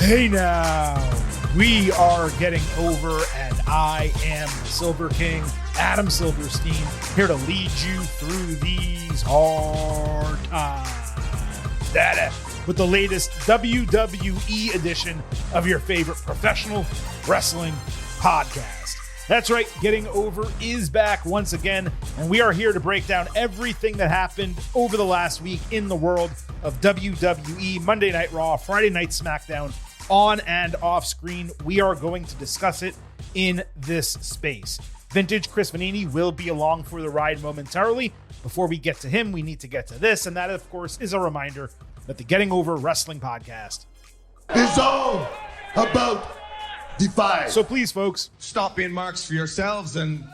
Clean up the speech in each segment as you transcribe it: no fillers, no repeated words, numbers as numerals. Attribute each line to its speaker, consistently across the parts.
Speaker 1: Hey now, we are getting over, and I am the Silver King, Adam Silverstein, here to lead you through these hard times. With the latest WWE edition of your favorite professional wrestling podcast. That's right, Getting Over is back once again, and we are here to break down everything that happened over the last week in the world of WWE, Monday Night Raw, Friday Night SmackDown, on and off screen. We are going to discuss it in this space. Vintage Chris Vanini will be along for the ride momentarily. Before we get to him, we need to get to this, and that, of course, is a reminder that the Getting Over Wrestling podcast
Speaker 2: is all about Defy.
Speaker 1: So please, folks,
Speaker 3: stop being marks for yourselves and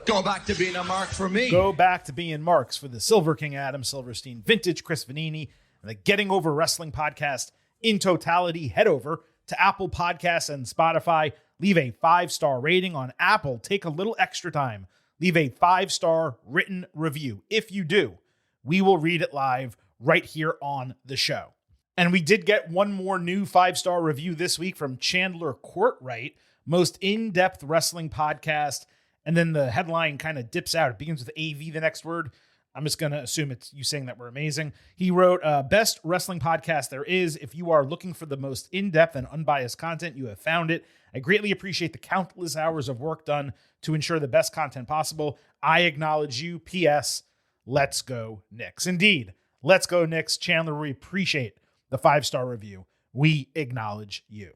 Speaker 3: go back to being a mark for me.
Speaker 1: Go back to being marks for the Silver King Adam Silverstein, Vintage Chris Vanini, and the Getting Over Wrestling podcast in totality. Head over to Apple Podcasts and Spotify. Leave a 5-star rating on Apple. Take a little extra time. Leave a 5-star written review. If you do, we will read it live right here on the show. And we did get one more new 5-star review this week from Chandler Courtwright, most in-depth wrestling podcast. And then the headline kind of dips out. It begins with AV, the next word. I'm just going to assume it's you saying that we're amazing. He wrote, best wrestling podcast there is. If you are looking for the most in-depth and unbiased content, you have found it. I greatly appreciate the countless hours of work done to ensure the best content possible. I acknowledge you. P.S. Let's go, Knicks. Indeed. Let's go, Knicks. Chandler, we appreciate the 5-star review. We acknowledge you.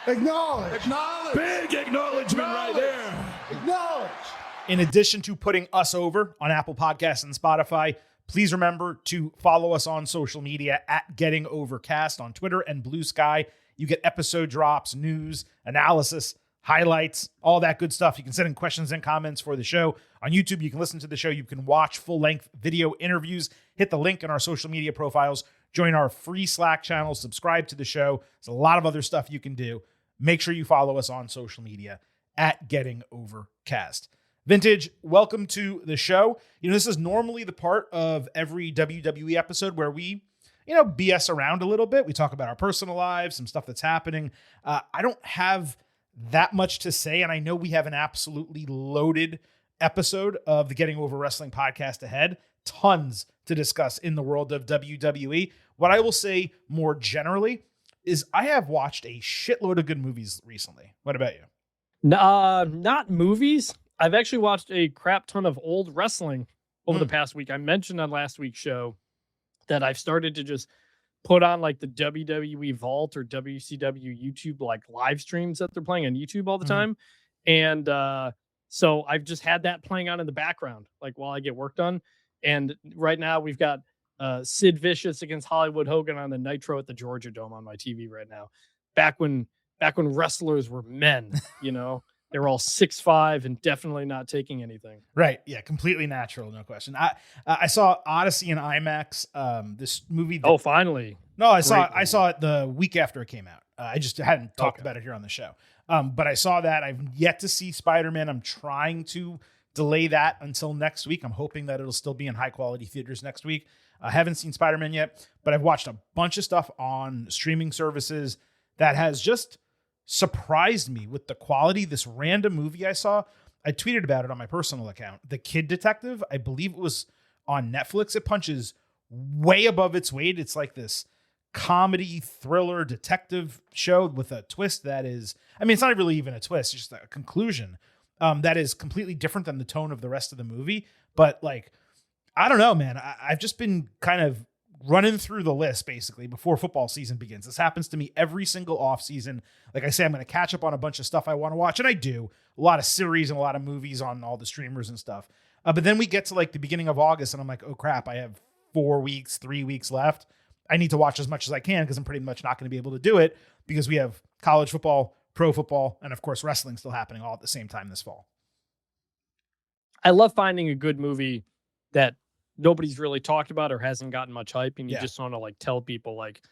Speaker 2: Acknowledge.
Speaker 1: Big acknowledgement right there.
Speaker 2: Acknowledge.
Speaker 1: In addition to putting us over on Apple Podcasts and Spotify, please remember to follow us on social media at Getting Overcast on Twitter and Blue Sky. You get episode drops, news, analysis, highlights, all that good stuff. You can send in questions and comments for the show. On YouTube, you can listen to the show. You can watch full-length video interviews. Hit the link in our social media profiles. Join our free Slack channel. Subscribe to the show. There's a lot of other stuff you can do. Make sure you follow us on social media at Getting Overcast. Vintage, welcome to the show. You know, this is normally the part of every WWE episode where we, BS around a little bit. We talk about our personal lives, some stuff that's happening. I don't have that much to say, and I know we have an absolutely loaded episode of the Getting Over Wrestling podcast ahead. Tons to discuss in the world of WWE. What I will say more generally is I have watched a shitload of good movies recently. What about you?
Speaker 4: Not movies. I've actually watched a crap ton of old wrestling over the past week. I mentioned on last week's show that I've started to just put on like the WWE Vault or WCW YouTube like live streams that they're playing on YouTube all the time. And so I've just had that playing on in the background, like while I get work done. And right now we've got Sid Vicious against Hollywood Hogan on the Nitro at the Georgia Dome on my TV right now. Back when wrestlers were men, they were all 6'5" and definitely not taking anything.
Speaker 1: Right. Yeah. Completely natural. No question. I saw Odyssey in IMAX. This movie.
Speaker 4: Oh, finally.
Speaker 1: No, I saw it the week after it came out. I just hadn't talked about it here on the show. But I saw that. I've yet to see Spider-Man. I'm trying to delay that until next week. I'm hoping that it'll still be in high quality theaters next week. I haven't seen Spider-Man yet, but I've watched a bunch of stuff on streaming services that has just surprised me with the quality. This random movie I saw, I tweeted about it on my personal account. The Kid Detective, I believe it was on Netflix. It punches way above its weight. It's like this comedy thriller detective show with a twist that is, it's not really even a twist, it's just a conclusion that is completely different than the tone of the rest of the movie. But like, I don't know, man. I've just been kind of running through the list basically before football season begins. This happens to me every single off season. Like I say, I'm going to catch up on a bunch of stuff I want to watch. And I do a lot of series and a lot of movies on all the streamers and stuff. But then we get to like the beginning of August and I'm like, oh crap, I have 3 weeks left. I need to watch as much as I can because I'm pretty much not going to be able to do it because we have college football, pro football, and of course wrestling still happening all at the same time this fall.
Speaker 4: I love finding a good movie that nobody's really talked about or hasn't gotten much hype, and you just want to like tell people like,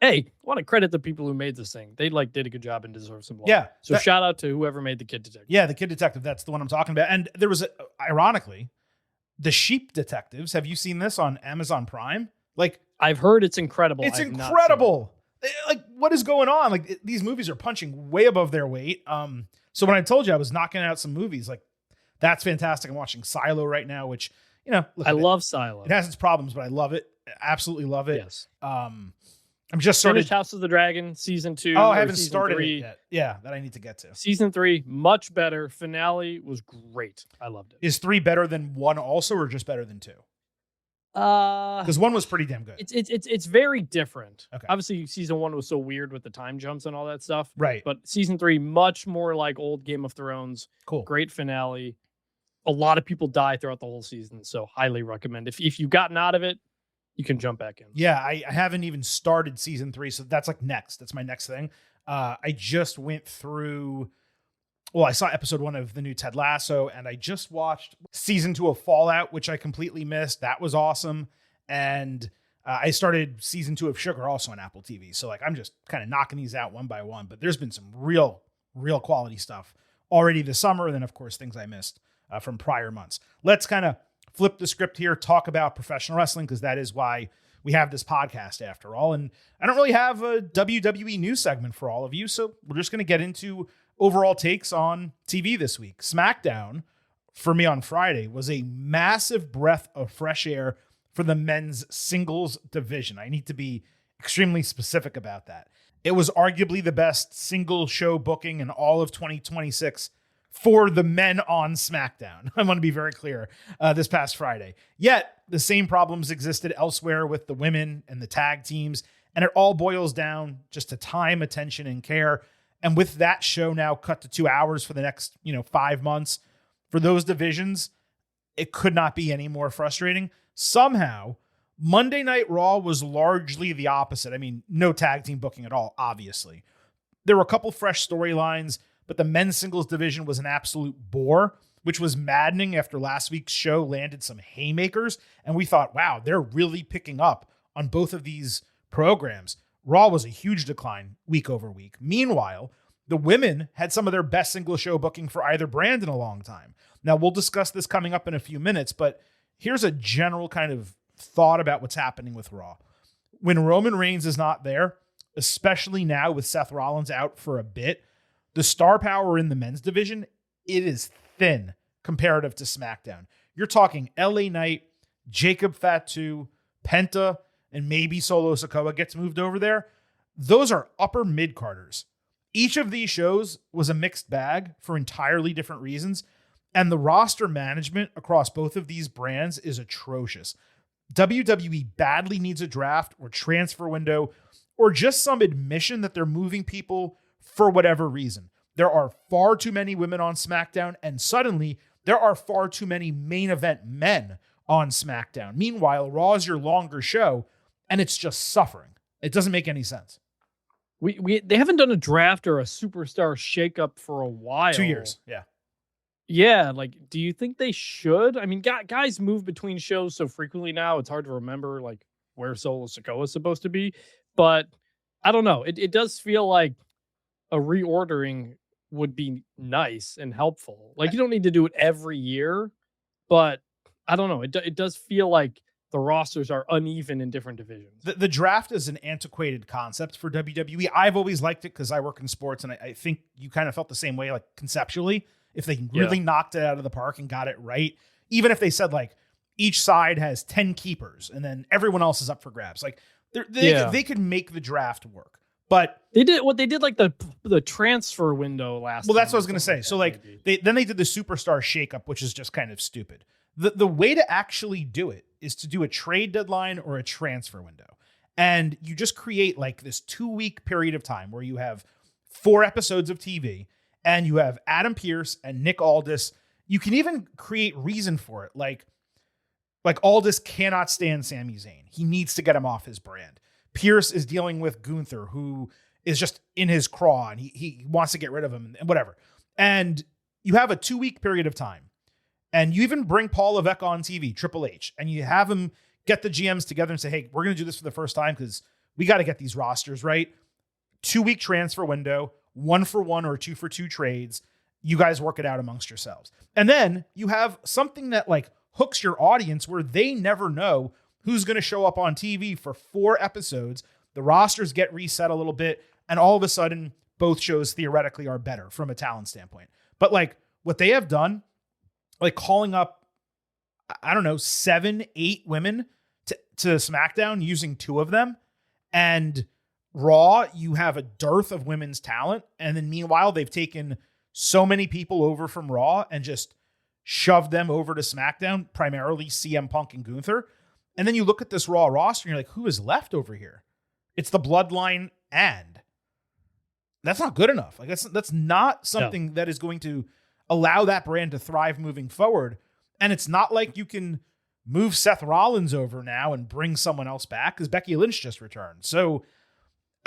Speaker 4: hey, I want to credit the people who made this thing. They like did a good job and deserve some love.
Speaker 1: Yeah.
Speaker 4: So shout out to whoever made the Kid Detective.
Speaker 1: Yeah, the Kid Detective. That's the one I'm talking about. And there was, ironically, the Sheep Detectives. Have you seen this on Amazon Prime? Like,
Speaker 4: I've heard it's incredible.
Speaker 1: It's incredible. Like, what is going on? Like, these movies are punching way above their weight. So when I told you I was knocking out some movies, like, that's fantastic. I'm watching Silo right now, which, look,
Speaker 4: I love Silo.
Speaker 1: It has its problems, but I love it. Absolutely love it.
Speaker 4: Yes.
Speaker 1: I'm just started.
Speaker 4: Finished House of the Dragon season 2.
Speaker 1: Oh, I haven't started
Speaker 4: 3.
Speaker 1: it yet. Yeah, that I need to get to.
Speaker 4: Season 3, much better. Finale was great. I loved it.
Speaker 1: Is 3 better than 1 also, or just better than 2? Because 1 was pretty damn good.
Speaker 4: It's very different.
Speaker 1: Okay.
Speaker 4: Obviously, season 1 was so weird with the time jumps and all that stuff.
Speaker 1: Right.
Speaker 4: But season 3, much more like old Game of Thrones.
Speaker 1: Cool.
Speaker 4: Great finale. A lot of people die throughout the whole season, so highly recommend. If you've gotten out of it, you can jump back in.
Speaker 1: Yeah, I haven't even started season 3, so that's like next. That's my next thing. I just went through. Well, I saw episode 1 of the new Ted Lasso, and I just watched season 2 of Fallout, which I completely missed. That was awesome. And I started season 2 of Sugar also on Apple TV. So, like, I'm just kind of knocking these out one by one. But there's been some real quality stuff already this summer. And then, of course, things I missed from prior months. Let's kind of flip the script here, talk about professional wrestling, because that is why we have this podcast after all. And I don't really have a WWE news segment for all of you. So we're just going to get into overall takes on TV this week. SmackDown, for me on Friday, was a massive breath of fresh air for the men's singles division. I need to be extremely specific about that. It was arguably the best single show booking in all of 2026 for the men on SmackDown. I want to be very clear this past Friday. Yet, the same problems existed elsewhere with the women and the tag teams, and it all boils down just to time, attention, and care. And with that show now cut to 2 hours for the next, 5 months, for those divisions, it could not be any more frustrating. Somehow, Monday Night Raw was largely the opposite. I mean, no tag team booking at all, obviously. There were a couple fresh storylines, but the men's singles division was an absolute bore, which was maddening after last week's show landed some haymakers. And we thought, wow, they're really picking up on both of these programs. Raw was a huge decline week over week. Meanwhile, the women had some of their best single show booking for either brand in a long time. Now, we'll discuss this coming up in a few minutes, but here's a general kind of thought about what's happening with Raw. When Roman Reigns is not there, especially now with Seth Rollins out for a bit, the star power in the men's division, it is thin comparative to SmackDown. You're talking LA Knight, Jacob Fatu, Penta, and maybe Solo Sikoa gets moved over there. Those are upper mid-carders. Each of these shows was a mixed bag for entirely different reasons, and the roster management across both of these brands is atrocious. WWE badly needs a draft or transfer window or just some admission that they're moving people for whatever reason. There are far too many women on SmackDown, and suddenly there are far too many main event men on SmackDown. Meanwhile, Raw is your longer show, and it's just suffering. It doesn't make any sense.
Speaker 4: They haven't done a draft or a superstar shakeup for a while.
Speaker 1: 2 years, yeah.
Speaker 4: Yeah, like, do you think they should? I mean, guys move between shows so frequently now, it's hard to remember, like, where Solo Sikoa is supposed to be. But I don't know. It does feel like a reordering would be nice and helpful. Like, you don't need to do it every year, but I don't know. It does feel like the rosters are uneven in different divisions.
Speaker 1: The draft is an antiquated concept for WWE. I've always liked it because I work in sports, and I think you kind of felt the same way, like, conceptually. If they really knocked it out of the park and got it right, even if they said, like, each side has 10 keepers and then everyone else is up for grabs, like, they could make the draft work. But
Speaker 4: they did like the transfer window last.
Speaker 1: Well, that's what I was going to say. So, like, they did the superstar shakeup, which is just kind of stupid. The way to actually do it is to do a trade deadline or a transfer window. And you just create, like, this 2-week period of time where you have 4 episodes of TV and you have Adam Pearce and Nick Aldis. You can even create reason for it. Like Aldis cannot stand Sami Zayn. He needs to get him off his brand. Pearce is dealing with Gunther, who is just in his craw, and he wants to get rid of him and whatever. And you have a 2-week period of time. And you even bring Paul Levesque on TV, Triple H, and you have him get the GMs together and say, hey, we're going to do this for the first time because we got to get these rosters right. 2-week transfer window, 1-for-1 or 2-for-2 trades. You guys work it out amongst yourselves. And then you have something that, like, hooks your audience where they never know who's going to show up on TV for 4 episodes The rosters get reset a little bit, and all of a sudden, both shows theoretically are better from a talent standpoint. But like what they have done, like calling up, I don't know, 7, 8 women to SmackDown using 2 of them, and Raw, you have a dearth of women's talent. And then meanwhile, they've taken so many people over from Raw and just shoved them over to SmackDown, primarily CM Punk and Gunther. And then you look at this Raw roster and you're like, who is left over here? It's the Bloodline, and that's not good enough. Like that's not something that is going to allow that brand to thrive moving forward. And it's not like you can move Seth Rollins over now and bring someone else back because Becky Lynch just returned. So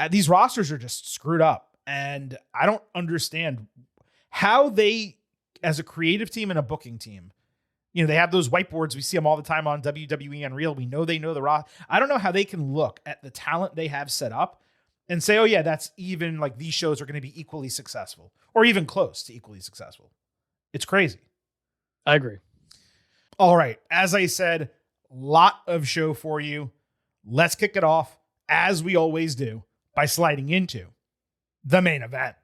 Speaker 1: these rosters are just screwed up. And I don't understand how they, as a creative team and a booking team, they have those whiteboards. We see them all the time on WWE Unreal. We know they know the Raw. I don't know how they can look at the talent they have set up and say, oh yeah, that's even like these shows are going to be equally successful or even close to equally successful. It's crazy.
Speaker 4: I agree.
Speaker 1: All right. As I said, lot of show for you. Let's kick it off, as we always do, by sliding into the main event.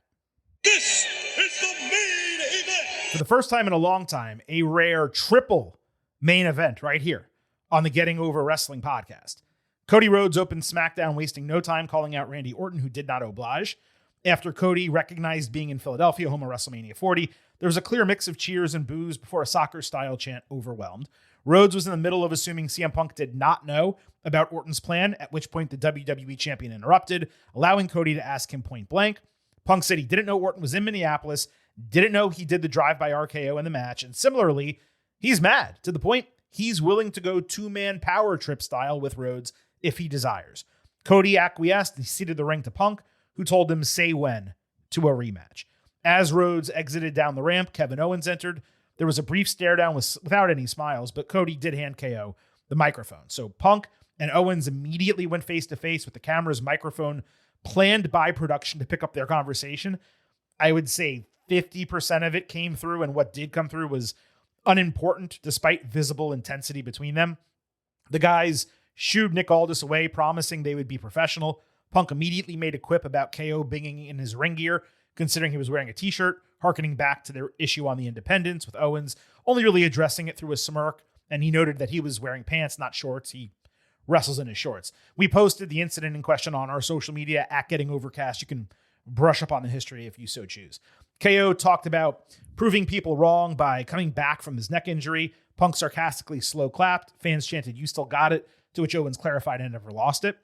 Speaker 2: This is the main event.
Speaker 1: For the first time in a long time, a rare triple main event right here on the Getting Over Wrestling podcast. Cody Rhodes opened SmackDown, wasting no time calling out Randy Orton, who did not oblige. After Cody recognized being in Philadelphia, home of WrestleMania 40, there was a clear mix of cheers and boos before a soccer-style chant overwhelmed. Rhodes was in the middle of assuming CM Punk did not know about Orton's plan, at which point the WWE champion interrupted, allowing Cody to ask him point blank. Punk said he didn't know Orton was in Minneapolis, didn't know he did the drive-by RKO in the match, and similarly, he's mad to the point he's willing to go 2-man power trip style with Rhodes if he desires. Cody acquiesced, he ceded the ring to Punk, who told him say when to a rematch. As Rhodes exited down the ramp, Kevin Owens entered. There was a brief stare down without any smiles, but Cody did hand KO the microphone. So Punk and Owens immediately went face to face with the camera's microphone planned by production to pick up their conversation. I would say 50% of it came through, and what did come through was unimportant despite visible intensity between them. The guys shooed Nick Aldis away, promising they would be professional. Punk immediately made a quip about KO being in his ring gear, considering he was wearing a t-shirt, harkening back to their issue on the independents, with Owens only really addressing it through a smirk, and he noted that he was wearing pants, not shorts. He wrestles in his shorts. We posted the incident in question on our social media at Getting Overcast. You can brush up on the history if you so choose. KO talked about proving people wrong by coming back from his neck injury. Punk sarcastically slow clapped. Fans chanted, "You still got it," to which Owens clarified, "I never lost it."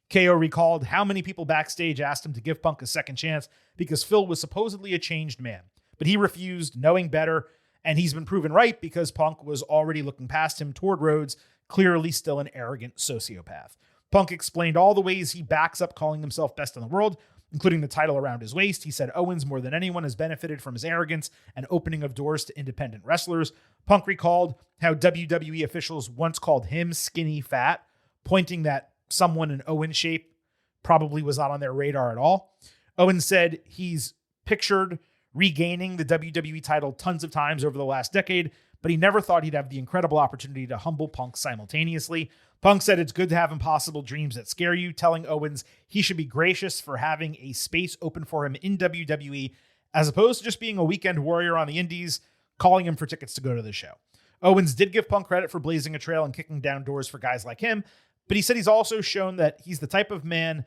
Speaker 1: KO recalled how many people backstage asked him to give Punk a second chance because Phil was supposedly a changed man, but he refused, knowing better, and he's been proven right because Punk was already looking past him toward Rhodes, clearly still an arrogant sociopath. Punk explained all the ways he backs up calling himself best in the world, including the title around his waist. He said Owens, more than anyone, has benefited from his arrogance and opening of doors to independent wrestlers. Punk recalled how WWE officials once called him skinny fat, pointing that someone in Owens shape probably was not on their radar at all. Owens said he's pictured regaining the WWE title tons of times over the last decade, but he never thought he'd have the incredible opportunity to humble Punk simultaneously. Punk said it's good to have impossible dreams that scare you, telling Owens he should be gracious for having a space open for him in WWE, as opposed to just being a weekend warrior on the indies, calling him for tickets to go to the show. Owens did give Punk credit for blazing a trail and kicking down doors for guys like him, but he said he's also shown that he's the type of man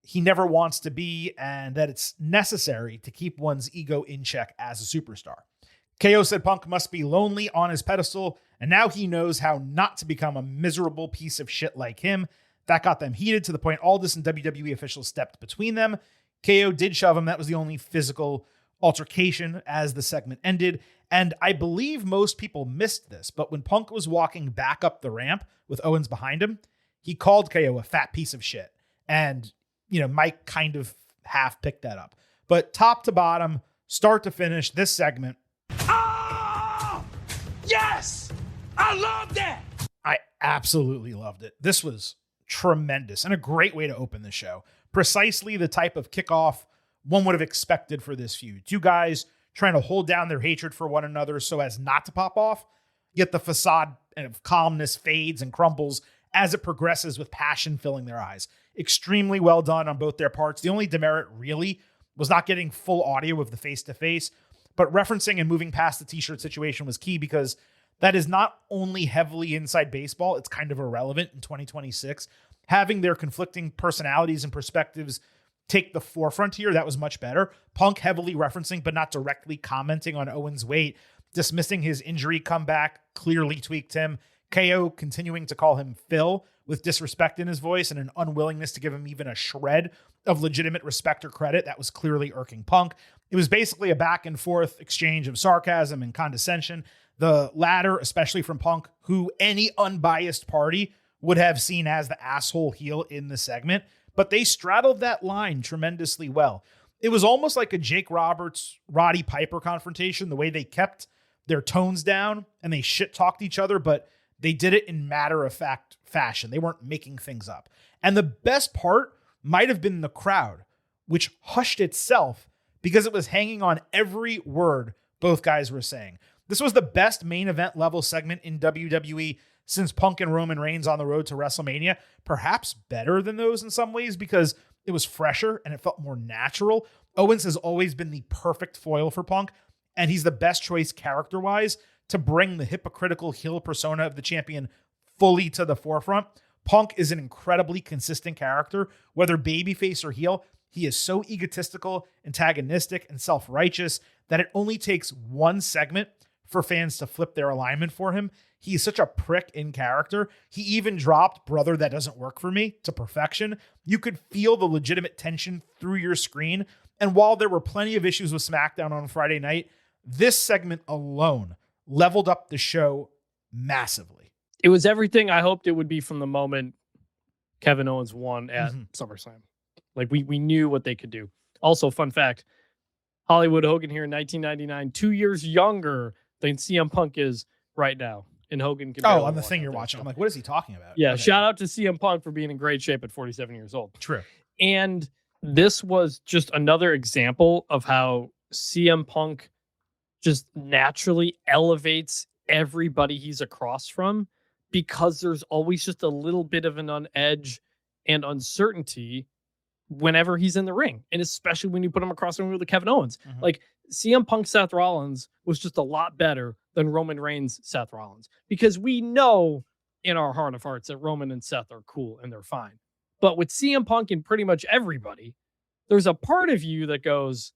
Speaker 1: he never wants to be, and that it's necessary to keep one's ego in check as a superstar. KO said Punk must be lonely on his pedestal, and now he knows how not to become a miserable piece of shit like him. That got them heated to the point Aldis and WWE officials stepped between them. KO did shove him. That was the only physical altercation as the segment ended. And I believe most people missed this, but when Punk was walking back up the ramp with Owens behind him, he called KO a fat piece of shit. And, Mike kind of half picked that up. But top to bottom, start to finish, this segment.
Speaker 2: Oh! Yes! I love that!
Speaker 1: I absolutely loved it. This was tremendous and a great way to open the show. Precisely the type of kickoff one would have expected for this feud. Two guys trying to hold down their hatred for one another so as not to pop off, yet the facade of calmness fades and crumbles as it progresses with passion filling their eyes. extremely well done on both their parts. The only demerit really was not getting full audio of the face-to-face, but referencing and moving past the t-shirt situation was key because that is not only heavily inside baseball, it's kind of irrelevant in 2026. Having their conflicting personalities and perspectives take the forefront here, that was much better. Punk heavily referencing, but not directly commenting on Owens' weight, dismissing his injury comeback, clearly tweaked him. KO continuing to call him Phil with disrespect in his voice and an unwillingness to give him even a shred of legitimate respect or credit. That was clearly irking Punk. It was basically a back and forth exchange of sarcasm and condescension. The latter, especially from Punk, who any unbiased party would have seen as the asshole heel in the segment, but they straddled that line tremendously well. It was almost like a Jake Roberts, Roddy Piper confrontation, the way they kept their tones down and they shit talked each other, but they did it in matter-of-fact fashion. They weren't making things up. And the best part might have been the crowd, which hushed itself because it was hanging on every word both guys were saying. This was the best main event level segment in WWE since Punk and Roman Reigns on the road to WrestleMania. Perhaps better than those in some ways because it was fresher and it felt more natural. Owens has always been the perfect foil for Punk, and he's the best choice character-wise to bring the hypocritical heel persona of the champion fully to the forefront. Punk is an incredibly consistent character, whether babyface or heel. He is so egotistical, antagonistic, and self-righteous that it only takes one segment for fans to flip their alignment for him. He's such a prick in character. He even dropped "brother, that doesn't work for me" to perfection. You could feel the legitimate tension through your screen. And while there were plenty of issues with SmackDown on Friday night, this segment alone leveled up the show massively.
Speaker 4: It was everything I hoped it would be from the moment Kevin Owens won at SummerSlam. Like we knew what they could do. Also, fun fact, Hollywood Hogan here in 1999, 2 years younger than CM Punk is right now. And Hogan can
Speaker 1: on the thing you're watching. I'm like, what is he talking about?
Speaker 4: Yeah, okay. Shout out to CM Punk for being in great shape at 47 years old.
Speaker 1: True.
Speaker 4: And this was just another example of how CM Punk just naturally elevates everybody he's across from because there's always just a little bit of an edge and uncertainty whenever he's in the ring. And especially when you put him across the ring with Kevin Owens. Like CM Punk Seth Rollins was just a lot better than Roman Reigns Seth Rollins because we know in our heart of hearts that Roman and Seth are cool and they're fine. But with CM Punk and pretty much everybody, there's a part of you that goes,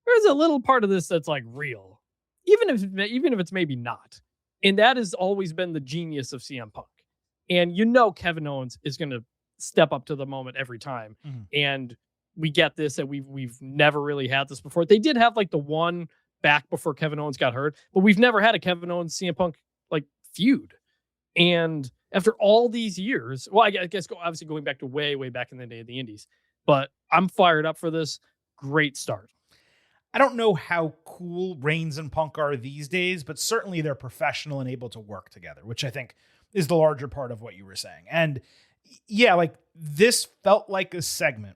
Speaker 4: there's a little part of this that's like real, even if it's maybe not. And that has always been the genius of CM Punk. And you know Kevin Owens is going to step up to the moment every time. And we get this, and we've never really had this before. They did have like the one back before Kevin Owens got hurt, but we've never had a Kevin Owens CM Punk like feud. And after all these years, well, I guess obviously going back to way back in the day of the Indies, but I'm fired up for this. Great start.
Speaker 1: I don't know how cool Reigns and Punk are these days, but certainly they're professional and able to work together, which I think is the larger part of what you were saying. And yeah, like this felt like a segment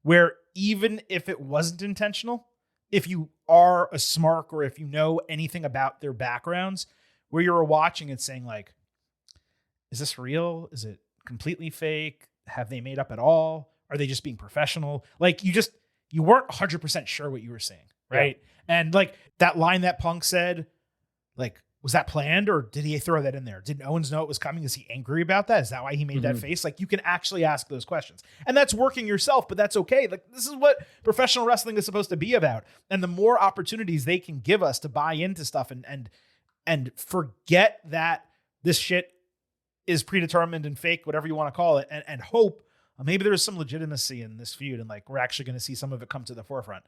Speaker 1: where even if it wasn't intentional, if you are a smark or if you know anything about their backgrounds, where you're watching it saying like, is this real? Is it completely fake? Have they made up at all? Are they just being professional? Like you weren't 100% sure what you were saying, right? Yeah. And like that line that Punk said, like, was that planned or did he throw that in there? Did Owens know it was coming? Is he angry about that? Is that why he made that face? Like you can actually ask those questions. And that's working yourself, but that's okay. Like this is what professional wrestling is supposed to be about. And the more opportunities they can give us to buy into stuff and forget that this shit is predetermined and fake, whatever you want to call it, and hope maybe there's some legitimacy in this feud and like we're actually going to see some of it come to the forefront.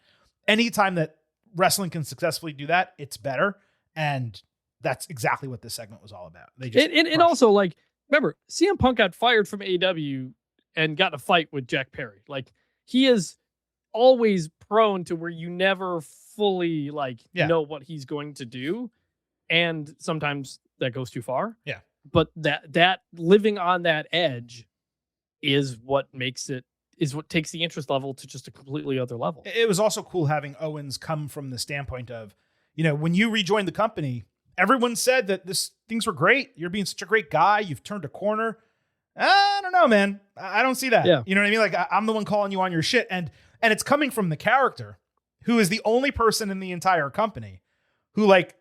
Speaker 1: Anytime that wrestling can successfully do that, it's better. And that's exactly what this segment was all about. They just
Speaker 4: and also like, remember, CM Punk got fired from AEW and got in a fight with Jack Perry. Like he is always prone to where you never fully like know what he's going to do. And sometimes that goes too far.
Speaker 1: Yeah.
Speaker 4: But that living on that edge is what takes the interest level to just a completely other level.
Speaker 1: It was also cool having Owens come from the standpoint of, you know, when you rejoined the company, everyone said that things were great. You're being such a great guy. You've turned a corner. I don't know, man. I don't see that.
Speaker 4: Yeah.
Speaker 1: You know what I mean? Like, I'm the one calling you on your shit. And it's coming from the character who is the only person in the entire company who, like,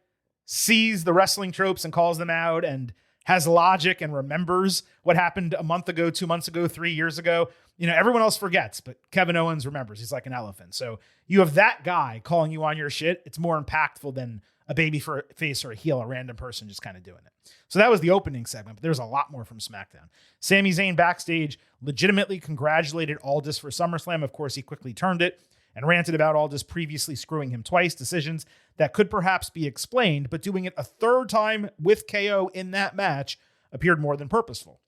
Speaker 1: sees the wrestling tropes and calls them out and has logic and remembers what happened a month ago, 2 months ago, 3 years ago. You know, everyone else forgets, but Kevin Owens remembers. He's like an elephant. So you have that guy calling you on your shit. It's more impactful than a baby for a face or a heel, a random person just kind of doing it. So that was the opening segment, but there's a lot more from SmackDown. Sami Zayn backstage legitimately congratulated Aldis for SummerSlam. Of course, he quickly turned it and ranted about Aldis previously screwing him twice, decisions that could perhaps be explained, but doing it a third time with KO in that match appeared more than purposeful.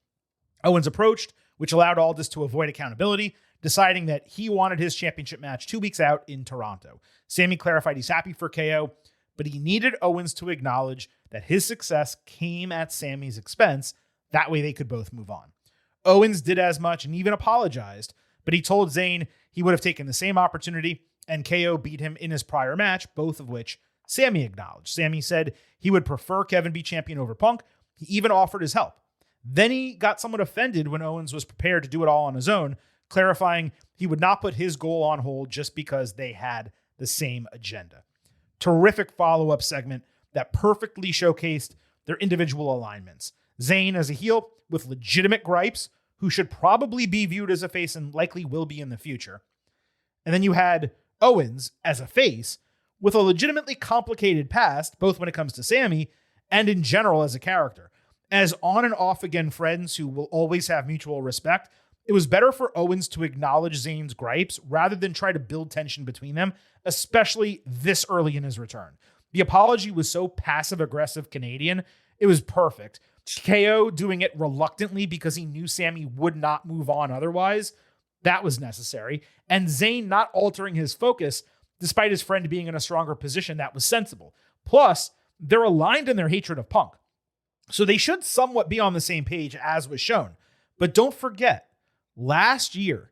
Speaker 1: Owens approached, which allowed Aldis to avoid accountability, deciding that he wanted his championship match 2 weeks out in Toronto. Sami clarified he's happy for KO, but he needed Owens to acknowledge that his success came at Sami's expense. That way they could both move on. Owens did as much and even apologized, but he told Zayn he would have taken the same opportunity, and KO beat him in his prior match, both of which Sami acknowledged. Sami said he would prefer Kevin be champion over Punk. He even offered his help. Then he got somewhat offended when Owens was prepared to do it all on his own, clarifying he would not put his goal on hold just because they had the same agenda. Terrific follow-up segment that perfectly showcased their individual alignments. Zayn as a heel with legitimate gripes, who should probably be viewed as a face and likely will be in the future. And then you had Owens as a face with a legitimately complicated past, both when it comes to Sami and in general as a character. As on and off again friends who will always have mutual respect, it was better for Owens to acknowledge Zayn's gripes rather than try to build tension between them, especially this early in his return. The apology was so passive-aggressive Canadian, it was perfect. KO doing it reluctantly because he knew Sami would not move on otherwise, that was necessary. And Zayn not altering his focus despite his friend being in a stronger position, that was sensible. Plus, they're aligned in their hatred of Punk. So they should somewhat be on the same page as was shown. But don't forget, last year,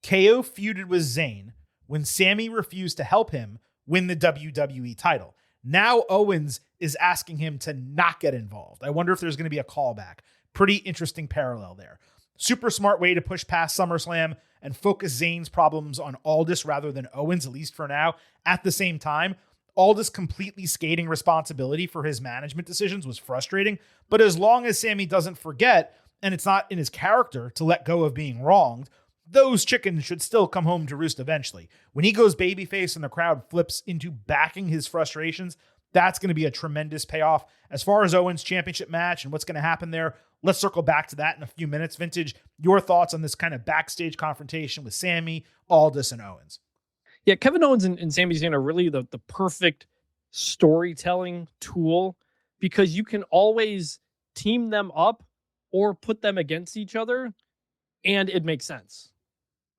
Speaker 1: KO feuded with Zayn when Sami refused to help him win the WWE title. Now Owens is asking him to not get involved. I wonder if there's going to be a callback. Pretty interesting parallel there. Super smart way to push past SummerSlam and focus Zayn's problems on Aldis rather than Owens, at least for now. At the same time, Aldis completely skating responsibility for his management decisions was frustrating, but as long as Sami doesn't forget, and it's not in his character to let go of being wronged, those chickens should still come home to roost eventually. When he goes babyface and the crowd flips into backing his frustrations, that's going to be a tremendous payoff. As far as Owens' championship match and what's going to happen there, let's circle back to that in a few minutes. Vintage, your thoughts on this kind of backstage confrontation with Sami, Aldis, and Owens?
Speaker 4: Yeah, Kevin Owens and Sami Zayn are really the perfect storytelling tool because you can always team them up or put them against each other and it makes sense.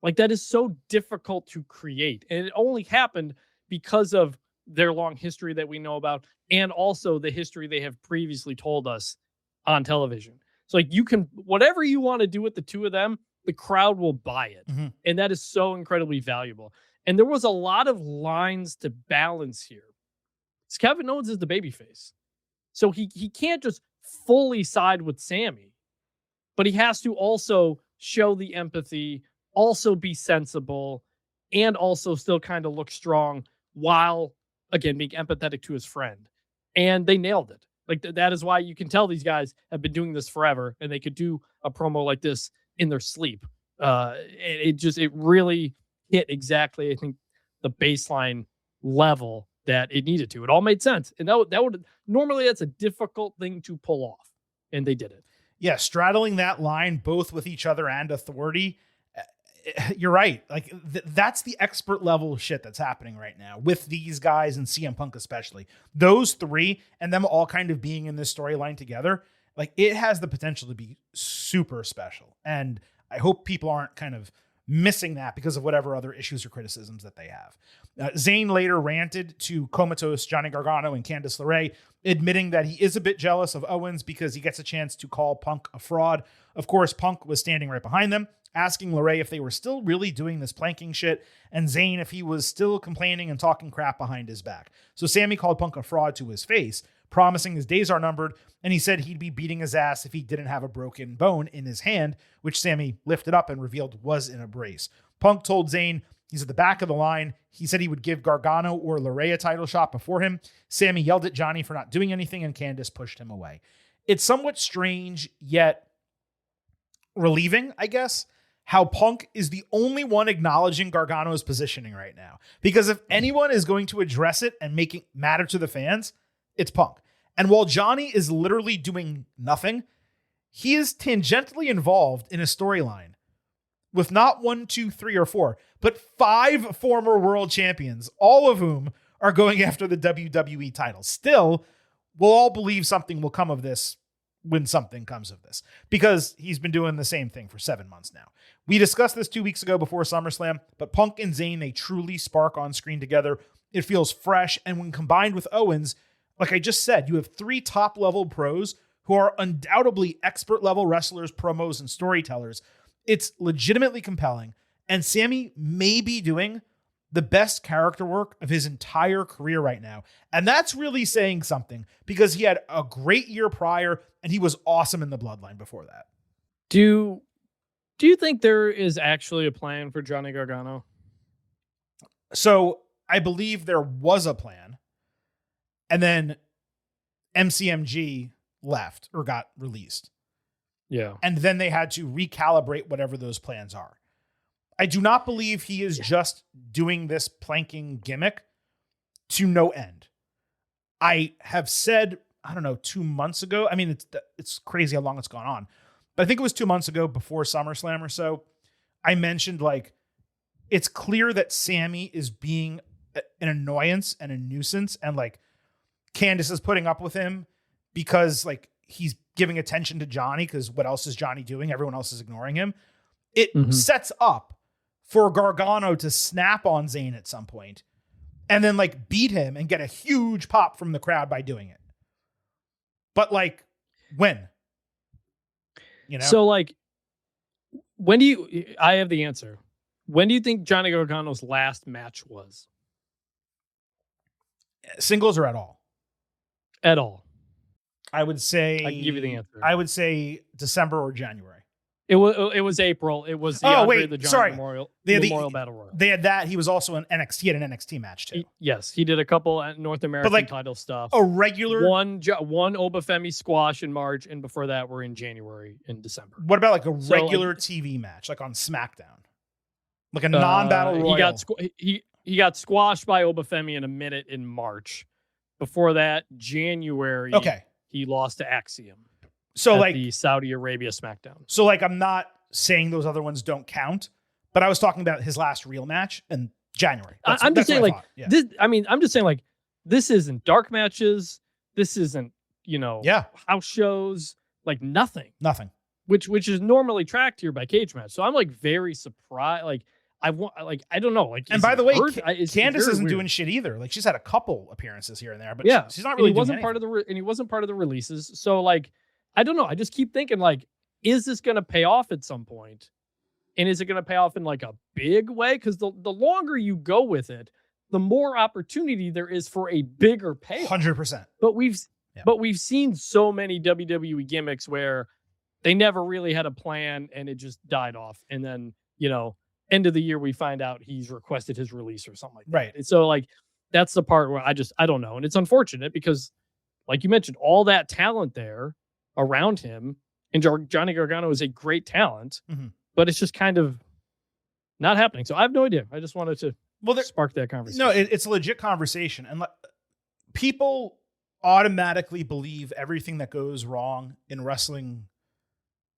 Speaker 4: Like, that is so difficult to create. And it only happened because of their long history that we know about and also the history they have previously told us on television. So, like, you can, whatever you want to do with the two of them, the crowd will buy it. Mm-hmm. And that is so incredibly valuable. And there was a lot of lines to balance here. Kevin Owens is the babyface. So he can't just fully side with Sami, but he has to also show the empathy, also be sensible, and also still kind of look strong while, again, being empathetic to his friend. And they nailed it. Like, that is why you can tell these guys have been doing this forever, and they could do a promo like this in their sleep. It really hit exactly, I think, the baseline level that it needed to. It all made sense. And that would normally, that's a difficult thing to pull off. And they did it.
Speaker 1: Yeah, straddling that line both with each other and authority. You're right. Like, that's the expert level shit that's happening right now with these guys and CM Punk especially. Those three and them all kind of being in this storyline together, like, it has the potential to be super special. And I hope people aren't kind of missing that because of whatever other issues or criticisms that they have. Zayn later ranted to comatose Johnny Gargano and Candice LeRae, admitting that he is a bit jealous of Owens because he gets a chance to call Punk a fraud. Of course, Punk was standing right behind them, asking LeRae if they were still really doing this planking shit, and Zayn if he was still complaining and talking crap behind his back. So Sami called Punk a fraud to his face, promising his days are numbered, and he said he'd be beating his ass if he didn't have a broken bone in his hand, which Sammy lifted up and revealed was in a brace. Punk told Zayn he's at the back of the line. He said he would give Gargano or Lareya a title shot before him. Sammy yelled at Johnny for not doing anything, and Candice pushed him away. It's somewhat strange, yet relieving, I guess, how Punk is the only one acknowledging Gargano's positioning right now. Because if anyone is going to address it and make it matter to the fans, it's Punk. And while Johnny is literally doing nothing, he is tangentially involved in a storyline with not 1, 2, 3, or 4, but 5 former world champions, all of whom are going after the WWE title. Still, we'll all believe something will come of this when something comes of this, because he's been doing the same thing for 7 months now. We discussed this 2 weeks ago before SummerSlam, but Punk and Zayn, they truly spark on screen together. It feels fresh, and when combined with Owens, like I just said, you have 3 top-level pros who are undoubtedly expert-level wrestlers, promos, and storytellers. It's legitimately compelling, and Sammy may be doing the best character work of his entire career right now. And that's really saying something, because he had a great year prior, and he was awesome in the Bloodline before that.
Speaker 4: Do you think there is actually a plan for Johnny Gargano?
Speaker 1: So I believe there was a plan, and then MCMG left or got released.
Speaker 4: Yeah.
Speaker 1: And then they had to recalibrate whatever those plans are. I do not believe he is just doing this planking gimmick to no end. I have said, I don't know, 2 months ago. I mean, it's crazy how long it's gone on. But I think it was 2 months ago before SummerSlam or so. I mentioned, like, it's clear that Sammy is being an annoyance and a nuisance. And, like, Candice is putting up with him because, like, he's giving attention to Johnny, because what else is Johnny doing? Everyone else is ignoring him. It sets up for Gargano to snap on Zayn at some point and then, like, beat him and get a huge pop from the crowd by doing it. But, like, when? You know?
Speaker 4: So, like, when do you... I have the answer. When do you think Johnny Gargano's last match was?
Speaker 1: Singles or at all?
Speaker 4: At all.
Speaker 1: I would say...
Speaker 4: I can give you the answer.
Speaker 1: I would say December or January.
Speaker 4: It was April. It was the Andre the Giant Memorial Battle Royal.
Speaker 1: They had that. He was also in NXT. He had an NXT match too.
Speaker 4: Yes, he did a couple North American title stuff.
Speaker 1: A regular
Speaker 4: one Obafemi squash in March, and before that we're in January and December.
Speaker 1: What about like a regular TV match, like on SmackDown, like a non-battle royal?
Speaker 4: He got squashed by Obafemi in a minute in March. Before that, January.
Speaker 1: Okay,
Speaker 4: he lost to Axiom.
Speaker 1: So, like,
Speaker 4: the Saudi Arabia SmackDown.
Speaker 1: So, like, I'm not saying those other ones don't count, but I was talking about his last real match in January.
Speaker 4: I'm just saying, like, this. I mean, I'm just saying, like, this isn't dark matches. This isn't, house shows. Like, nothing. Which is normally tracked here by Cage Match. So I'm like very surprised. Like, I don't know. Like,
Speaker 1: and by the way, Candice isn't doing shit either. Like, she's had a couple appearances here and there, but she's not really.
Speaker 4: And he wasn't part of the releases. So, like, I don't know. I just keep thinking, like, is this going to pay off at some point? And is it going to pay off in, like, a big way? Because the longer you go with it, the more opportunity there is for a bigger payoff.
Speaker 1: 100%.
Speaker 4: But we've seen so many WWE gimmicks where they never really had a plan and it just died off. And then, end of the year, we find out he's requested his release or something like that.
Speaker 1: Right.
Speaker 4: And so, like, that's the part where I don't know. And it's unfortunate because, like you mentioned, all that talent there around him, and Johnny Gargano is a great talent, but it's just kind of not happening. So I have no idea. I just wanted to spark that conversation.
Speaker 1: No, it's a legit conversation. And people automatically believe everything that goes wrong in wrestling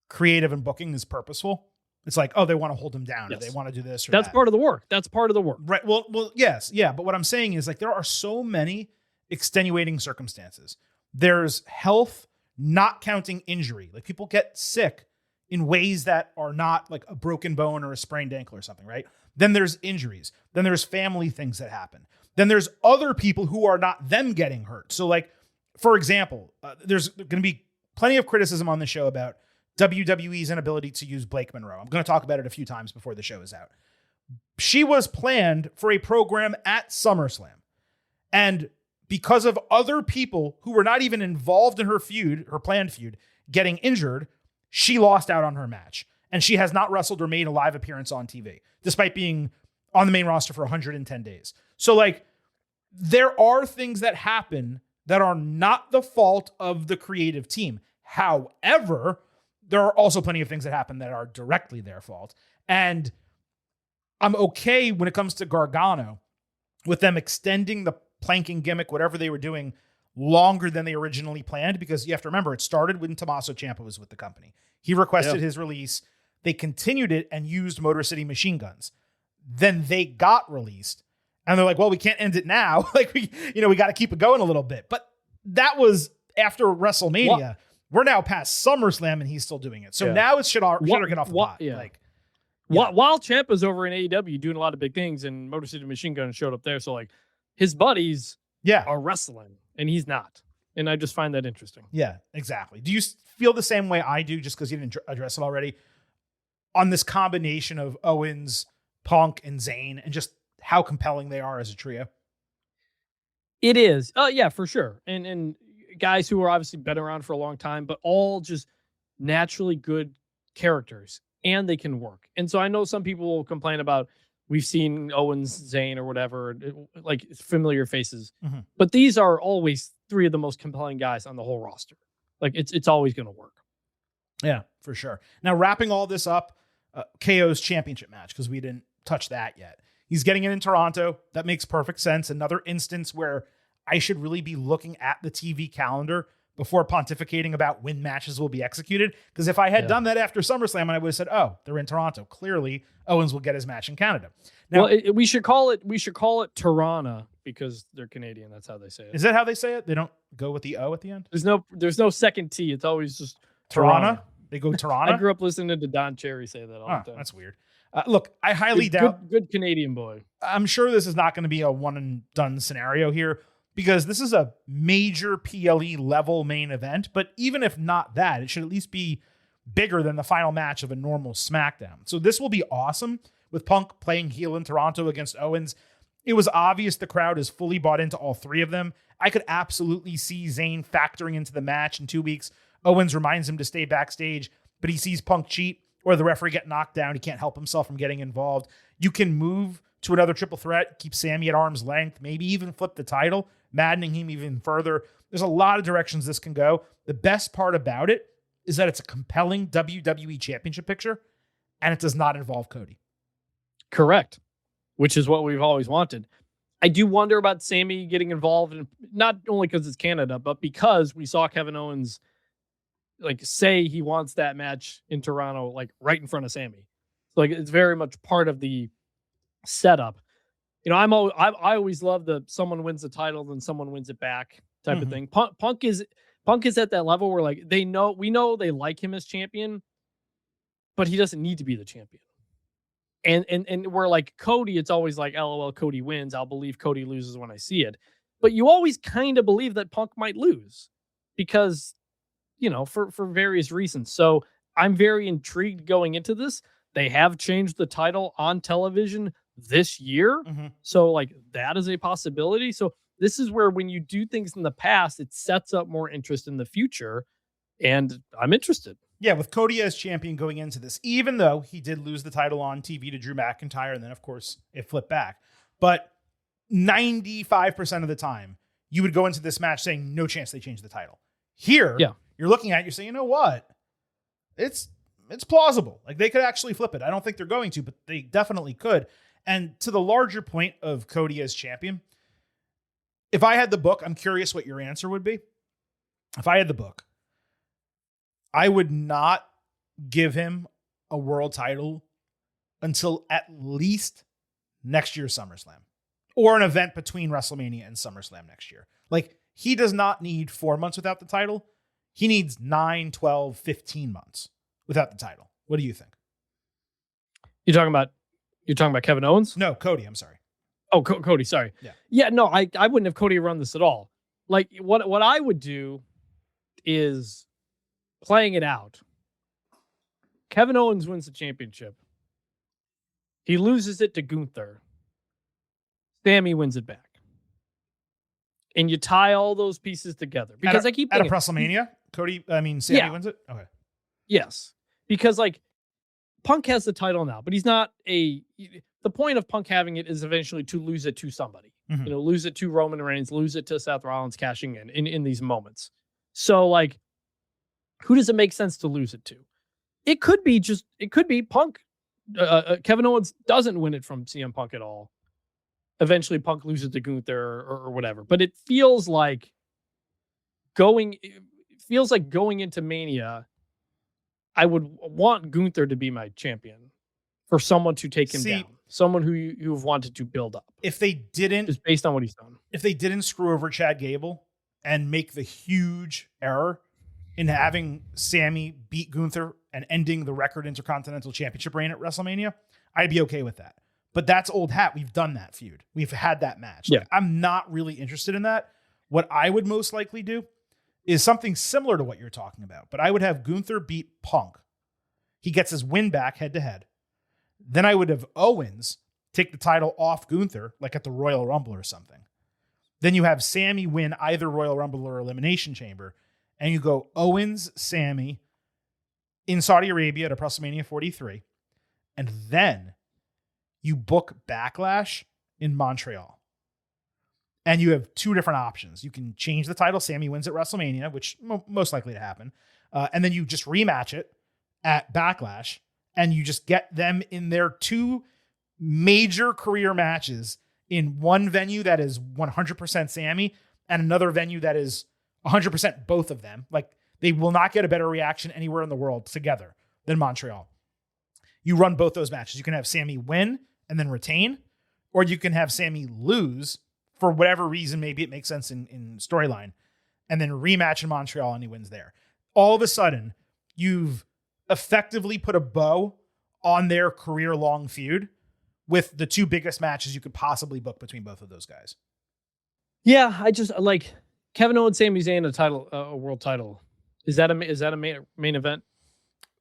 Speaker 1: creative and booking is purposeful. It's like, oh, they want to hold him down, or they want to do this or
Speaker 4: that's
Speaker 1: that.
Speaker 4: part of the work. That's part of the work.
Speaker 1: Right. Well, yes. Yeah. But what I'm saying is, like, there are so many extenuating circumstances. There's health, not counting injury. Like, people get sick in ways that are not like a broken bone or a sprained ankle or something, right? Then there's injuries. Then there's family things that happen. Then there's other people who are not them getting hurt. So, like, for example, there's going to be plenty of criticism on the show about WWE's inability to use Blake Monroe. I'm going to talk about it a few times before the show is out. She was planned for a program at SummerSlam. And because of other people who were not even involved in her feud, her planned feud, getting injured, she lost out on her match. And she has not wrestled or made a live appearance on TV, despite being on the main roster for 110 days. So, like, there are things that happen that are not the fault of the creative team. However, there are also plenty of things that happen that are directly their fault. And I'm okay when it comes to Gargano with them extending the planking gimmick, whatever they were doing, longer than they originally planned, because you have to remember, it started when Tommaso Ciampa was with the company. He requested his release. They continued it and used Motor City Machine Guns. Then they got released and they're like, well, we can't end it now. Like, we got to keep it going a little bit. But that was after WrestleMania. We're now past SummerSlam and he's still doing it. So now it's shit or get off the pot.
Speaker 4: Yeah.
Speaker 1: Like,
Speaker 4: while Ciampa's over in AEW doing a lot of big things and Motor City Machine Gun showed up there. So, like, his buddies are wrestling and he's not. And I just find that interesting.
Speaker 1: Yeah, exactly. Do you feel the same way I do, just because you didn't address it already, on this combination of Owens, Punk, and Zayn, and just how compelling they are as a trio?
Speaker 4: It is. Yeah, for sure. And guys who are obviously been around for a long time, but all just naturally good characters, and they can work. And so I know some people will complain about, we've seen Owens, Zayn, or whatever, like familiar faces, but these are always three of the most compelling guys on the whole roster. Like, it's always going to work.
Speaker 1: Yeah, for sure. Now, wrapping all this up, KO's championship match, because we didn't touch that yet. He's getting it in Toronto. That makes perfect sense. Another instance where I should really be looking at the TV calendar before pontificating about when matches will be executed. Because if I had done that after SummerSlam, I would have said, oh, they're in Toronto. Clearly, Owens will get his match in Canada. Now,
Speaker 4: well, we should call it Toronto because they're Canadian. That's how they say it.
Speaker 1: Is that how they say it? They don't go with the O at the end?
Speaker 4: There's no second T. It's always just
Speaker 1: Toronto. They go Toronto.
Speaker 4: I grew up listening to Don Cherry say that all the time.
Speaker 1: That's weird. Look, I highly doubt.
Speaker 4: Good Canadian boy.
Speaker 1: I'm sure this is not going to be a one and done scenario here, because this is a major PLE level main event. But even if not that, it should at least be bigger than the final match of a normal SmackDown. So this will be awesome, with Punk playing heel in Toronto against Owens. It was obvious the crowd is fully bought into all three of them. I could absolutely see Zayn factoring into the match in 2 weeks. Owens reminds him to stay backstage, but he sees Punk cheat or the referee get knocked down. He can't help himself from getting involved. You can move to another triple threat, keep Sammy at arm's length, maybe even flip the title, maddening him even further. There's a lot of directions this can go. The best part about it is that it's a compelling WWE Championship picture, and it does not involve Cody.
Speaker 4: Correct, which is what we've always wanted. I do wonder about Sammy getting involved, and not only because it's Canada, but because we saw Kevin Owens say he wants that match in Toronto, right in front of Sammy. So it's very much part of the setup. I always love the someone wins the title, then someone wins it back type of thing. Punk is at that level where we know they like him as champion, but he doesn't need to be the champion. And we're like Cody, it's always like, LOL, Cody wins. I'll believe Cody loses when I see it. But you always kind of believe that Punk might lose because, for various reasons. So I'm very intrigued going into this. They have changed the title on television this year. So that is a possibility. So this is where, when you do things in the past, it sets up more interest in the future. And I'm interested. Yeah,
Speaker 1: with Cody as champion going into this, even though he did lose the title on TV to Drew McIntyre, and then, of course, it flipped back. But 95% of the time, you would go into this match saying, no chance they change the title. Here, you're looking at it, you're saying, you know what? It's plausible. They could actually flip it. I don't think they're going to, but they definitely could. And to the larger point of Cody as champion, if I had the book, I'm curious what your answer would be. If I had the book, I would not give him a world title until at least next year's SummerSlam, or an event between WrestleMania and SummerSlam next year. He does not need 4 months without the title. He needs 9, 12, 15 months without the title. What do you think?
Speaker 4: You're talking about Kevin Owens?
Speaker 1: No, Cody. I'm sorry.
Speaker 4: Oh, Cody. Sorry. Yeah. No, I wouldn't have Cody run this at all. What I would do is, playing it out, Kevin Owens wins the championship. He loses it to Gunther. Sammy wins it back. and you tie all those pieces together. Because I keep
Speaker 1: at a
Speaker 4: thinking,
Speaker 1: WrestleMania, Sammy
Speaker 4: Yeah.
Speaker 1: wins it. Okay.
Speaker 4: yes, because like Punk has the title now, but he's not the point of Punk having it is eventually to lose it to somebody.
Speaker 1: Mhm.
Speaker 4: Lose it to Roman Reigns, lose it to Seth Rollins cashing in these moments. So like, who does it make sense to lose it to? It could be Punk. Kevin Owens doesn't win it from CM Punk at all. Eventually Punk loses to Gunther or whatever. But it feels like going into Mania, I would want Gunther to be my champion for someone to take him down. Someone who you've wanted to build up.
Speaker 1: If they didn't,
Speaker 4: just based on what he's done.
Speaker 1: If they didn't screw over Chad Gable and make the huge error in having Sammy beat Gunther and ending the record Intercontinental Championship reign at WrestleMania, I'd be okay with that. But that's old hat. We've done that feud. We've had that match.
Speaker 4: Yeah.
Speaker 1: Like, I'm not really interested in that. What I would most likely do is something similar to what you're talking about. But I would have Gunther beat Punk. He gets his win back head to head. Then I would have Owens take the title off Gunther, like at the Royal Rumble or something. Then you have Sammy win either Royal Rumble or Elimination Chamber. And you go Owens, Sammy in Saudi Arabia at WrestleMania 43. And then you book Backlash in Montreal. And you have two different options. You can change the title. Sammy wins at WrestleMania, which most likely to happen. And then you just rematch it at Backlash. And you just get them in their two major career matches in one venue that is 100% Sammy and another venue that is 100% both of them. Like, they will not get a better reaction anywhere in the world together than Montreal. You run both those matches. You can have Sammy win and then retain, or you can have Sammy lose for whatever reason. Maybe it makes sense in storyline, and then rematch in Montreal and he wins there. All of a sudden, you've effectively put a bow on their career-long feud with the two biggest matches you could possibly book between both of those guys.
Speaker 4: Yeah, I just like Kevin Owens, Sami Zayn, a world title. Is that a main event?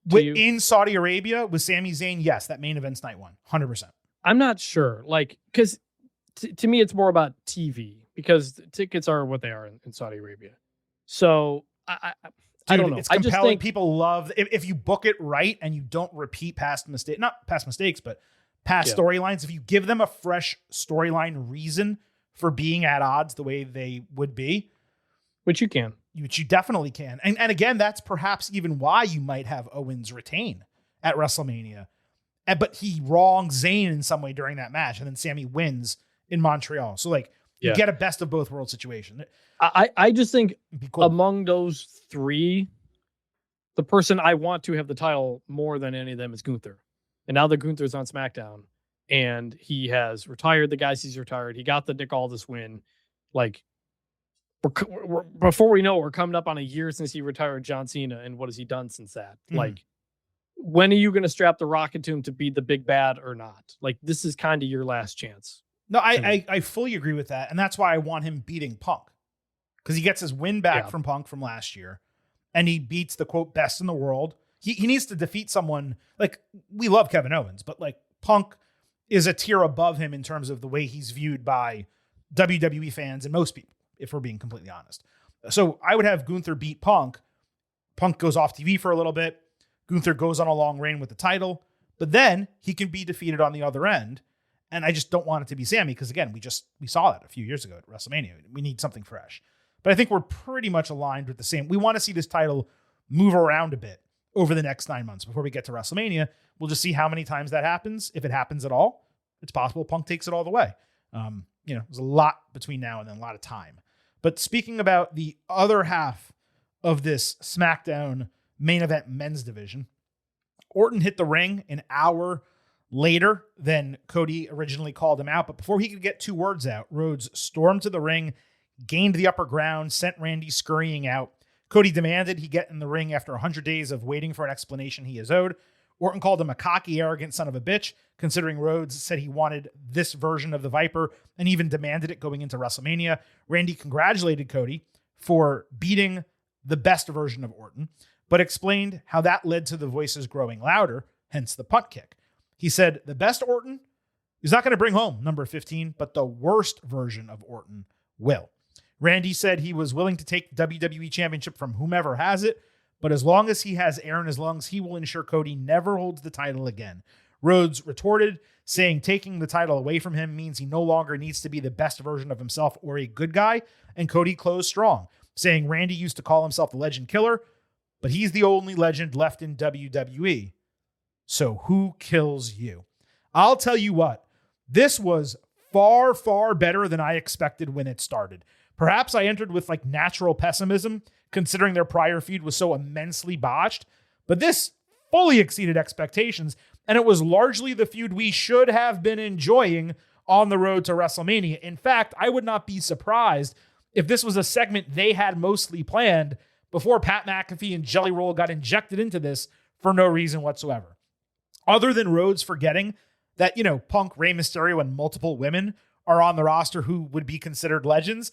Speaker 1: In Saudi Arabia with Sami Zayn, yes, that main event's night one, 100%.
Speaker 4: I'm not sure, like, because to me it's more about TV because tickets are what they are in Saudi Arabia. So I don't know.
Speaker 1: It's
Speaker 4: I
Speaker 1: compelling.
Speaker 4: just think
Speaker 1: People love if you book it right and you don't repeat not past mistakes, but past storylines. If you give them a fresh storyline reason for being at odds the way they would be,
Speaker 4: which you
Speaker 1: definitely can. And again, that's perhaps even why you might have Owens retain at WrestleMania. But he wrongs Zayn in some way during that match, and then Sammy wins in Montreal. So you get a best of both worlds situation.
Speaker 4: I just think
Speaker 1: cool.
Speaker 4: Among those three, the person I want to have the title more than any of them is Gunther. And now that Gunther's on SmackDown and he has retired the guys he's retired, he got the Nick Aldis win. Like, we're before we know, we're coming up on a year since he retired John Cena, and what has he done since that? Mm-hmm. Like, when are you going to strap the rocket to him to be the big bad or not? Like, this is kind of your last chance.
Speaker 1: No, I fully agree with that. And that's why I want him beating Punk. Because he gets his win back from Punk from last year. And he beats the, quote, best in the world. He needs to defeat someone. Like, we love Kevin Owens, but like Punk is a tier above him in terms of the way he's viewed by WWE fans and most people, if we're being completely honest. So I would have Gunther beat Punk. Punk goes off TV for a little bit. Gunther goes on a long reign with the title, but then he can be defeated on the other end. And I just don't want it to be Sammy because, again, we saw that a few years ago at WrestleMania. We need something fresh. But I think we're pretty much aligned with the same. We want to see this title move around a bit over the next 9 months before we get to WrestleMania. We'll just see how many times that happens. If it happens at all, it's possible Punk takes it all the way. There's a lot between now and then, a lot of time. But speaking about the other half of this SmackDown main event men's division, Orton hit the ring an hour later than Cody originally called him out. But before he could get two words out, Rhodes stormed to the ring, gained the upper ground, sent Randy scurrying out. Cody demanded he get in the ring after 100 days of waiting for an explanation he is owed. Orton called him a cocky, arrogant son of a bitch, considering Rhodes said he wanted this version of the Viper and even demanded it going into WrestleMania. Randy congratulated Cody for beating the best version of Orton, but explained how that led to the voices growing louder, hence the punt kick. He said the best Orton is not going to bring home number 15, but the worst version of Orton will. Randy said he was willing to take the WWE Championship from whomever has it, but as long as he has Aaron, as long as he will ensure Cody never holds the title again. Rhodes retorted, saying taking the title away from him means he no longer needs to be the best version of himself or a good guy, and Cody closed strong, saying Randy used to call himself the Legend Killer, but he's the only legend left in WWE. So who kills you? I'll tell you what, this was far, far better than I expected when it started. Perhaps I entered with like natural pessimism, considering their prior feud was so immensely botched, but this fully exceeded expectations, and it was largely the feud we should have been enjoying on the road to WrestleMania. In fact, I would not be surprised if this was a segment they had mostly planned before Pat McAfee and Jelly Roll got injected into this for no reason whatsoever. Other than Rhodes forgetting that, Punk, Rey Mysterio, and multiple women are on the roster who would be considered legends,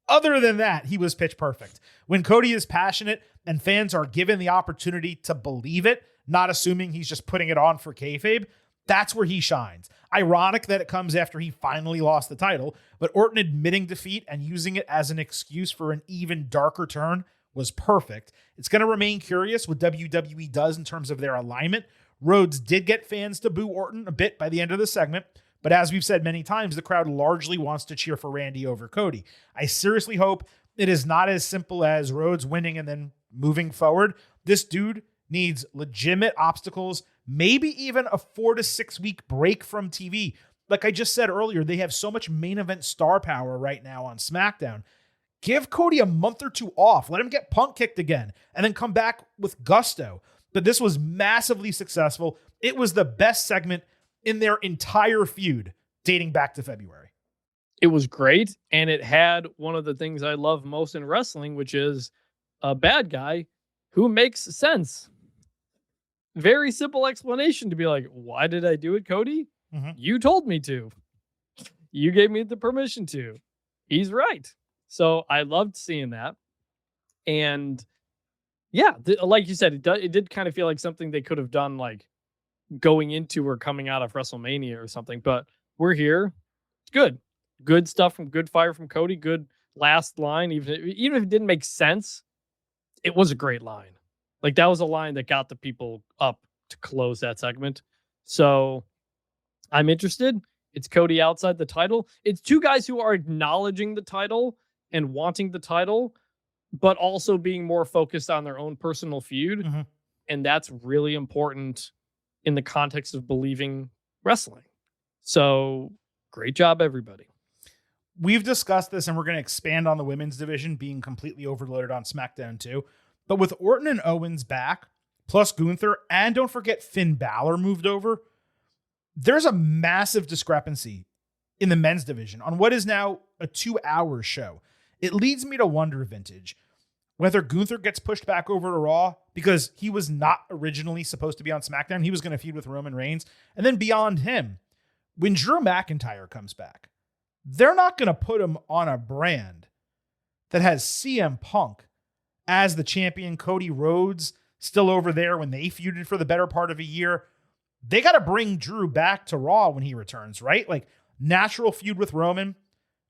Speaker 1: other than that, he was pitch perfect. When Cody is passionate and fans are given the opportunity to believe it, not assuming he's just putting it on for kayfabe, that's where he shines. Ironic that it comes after he finally lost the title, but Orton admitting defeat and using it as an excuse for an even darker turn was perfect. It's going to remain curious what WWE does in terms of their alignment. Rhodes did get fans to boo Orton a bit by the end of the segment, but as we've said many times, the crowd largely wants to cheer for Randy over Cody. I seriously hope it is not as simple as Rhodes winning and then moving forward. This dude needs legitimate obstacles, maybe even a 4 to 6 week break from TV. Like I just said earlier, they have so much main event star power right now on SmackDown. Give Cody a month or two off. Let him get Punk kicked again and then come back with gusto. But this was massively successful. It was the best segment in their entire feud dating back to February.
Speaker 4: It was great, and it had one of the things I love most in wrestling, which is a bad guy who makes sense. Very simple explanation to be like, why did I do it, Cody?
Speaker 1: Mm-hmm.
Speaker 4: You told me to. You gave me the permission to. He's right. So I loved seeing that. And yeah, like you said, it did kind of feel like something they could have done like going into or coming out of WrestleMania or something, but we're here. It's good. Good stuff from good fire from Cody. Good last line. Even if it didn't make sense, it was a great line. Like that was a line that got the people up to close that segment. So I'm interested. It's Cody outside the title. It's two guys who are acknowledging the title and wanting the title, but also being more focused on their own personal feud.
Speaker 1: Mm-hmm.
Speaker 4: And that's really important in the context of believing wrestling. So great job, everybody.
Speaker 1: We've discussed this and we're going to expand on the women's division being completely overloaded on SmackDown too. But with Orton and Owens back, plus Gunther, and don't forget Finn Balor moved over, there's a massive discrepancy in the men's division on what is now a 2-hour show. It leads me to wonder, Vintage, whether Gunther gets pushed back over to Raw because he was not originally supposed to be on SmackDown. He was going to feud with Roman Reigns. And then beyond him, when Drew McIntyre comes back, they're not going to put him on a brand that has CM Punk as the champion, Cody Rhodes still over there when they feuded for the better part of a year. They got to bring Drew back to Raw when he returns, right? Like natural feud with Roman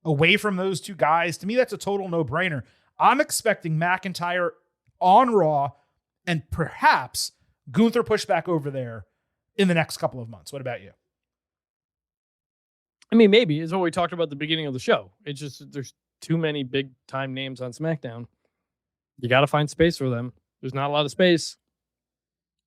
Speaker 1: away from those two guys. To me, that's a total no-brainer. I'm expecting McIntyre on Raw and perhaps Gunther pushed back over there in the next couple of months. What about you?
Speaker 4: I mean, maybe it's what we talked about at the beginning of the show. It's just there's too many big time names on SmackDown. You got to find space for them. There's not a lot of space.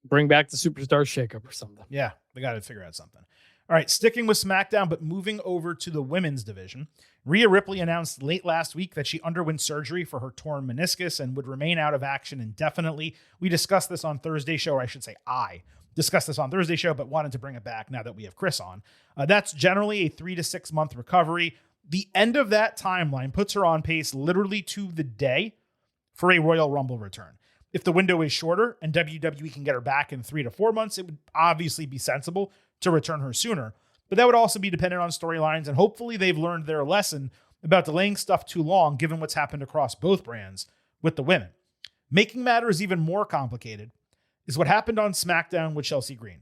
Speaker 4: Bring back the Superstar Shakeup or something.
Speaker 1: Yeah, they got to figure out something. All right, sticking with SmackDown, but moving over to the women's division. Rhea Ripley announced late last week that she underwent surgery for her torn meniscus and would remain out of action indefinitely. We discussed this on Thursday show, or I should say I discussed this on Thursday show, but wanted to bring it back now that we have Chris on. That's generally a 3 to 6 month recovery. The end of that timeline puts her on pace literally to the day for a Royal Rumble return. If the window is shorter and WWE can get her back in 3 to 4 months, it would obviously be sensible to return her sooner. But that would also be dependent on storylines, and hopefully they've learned their lesson about delaying stuff too long, given what's happened across both brands with the women. Making matters even more complicated is what happened on SmackDown with Chelsea Green.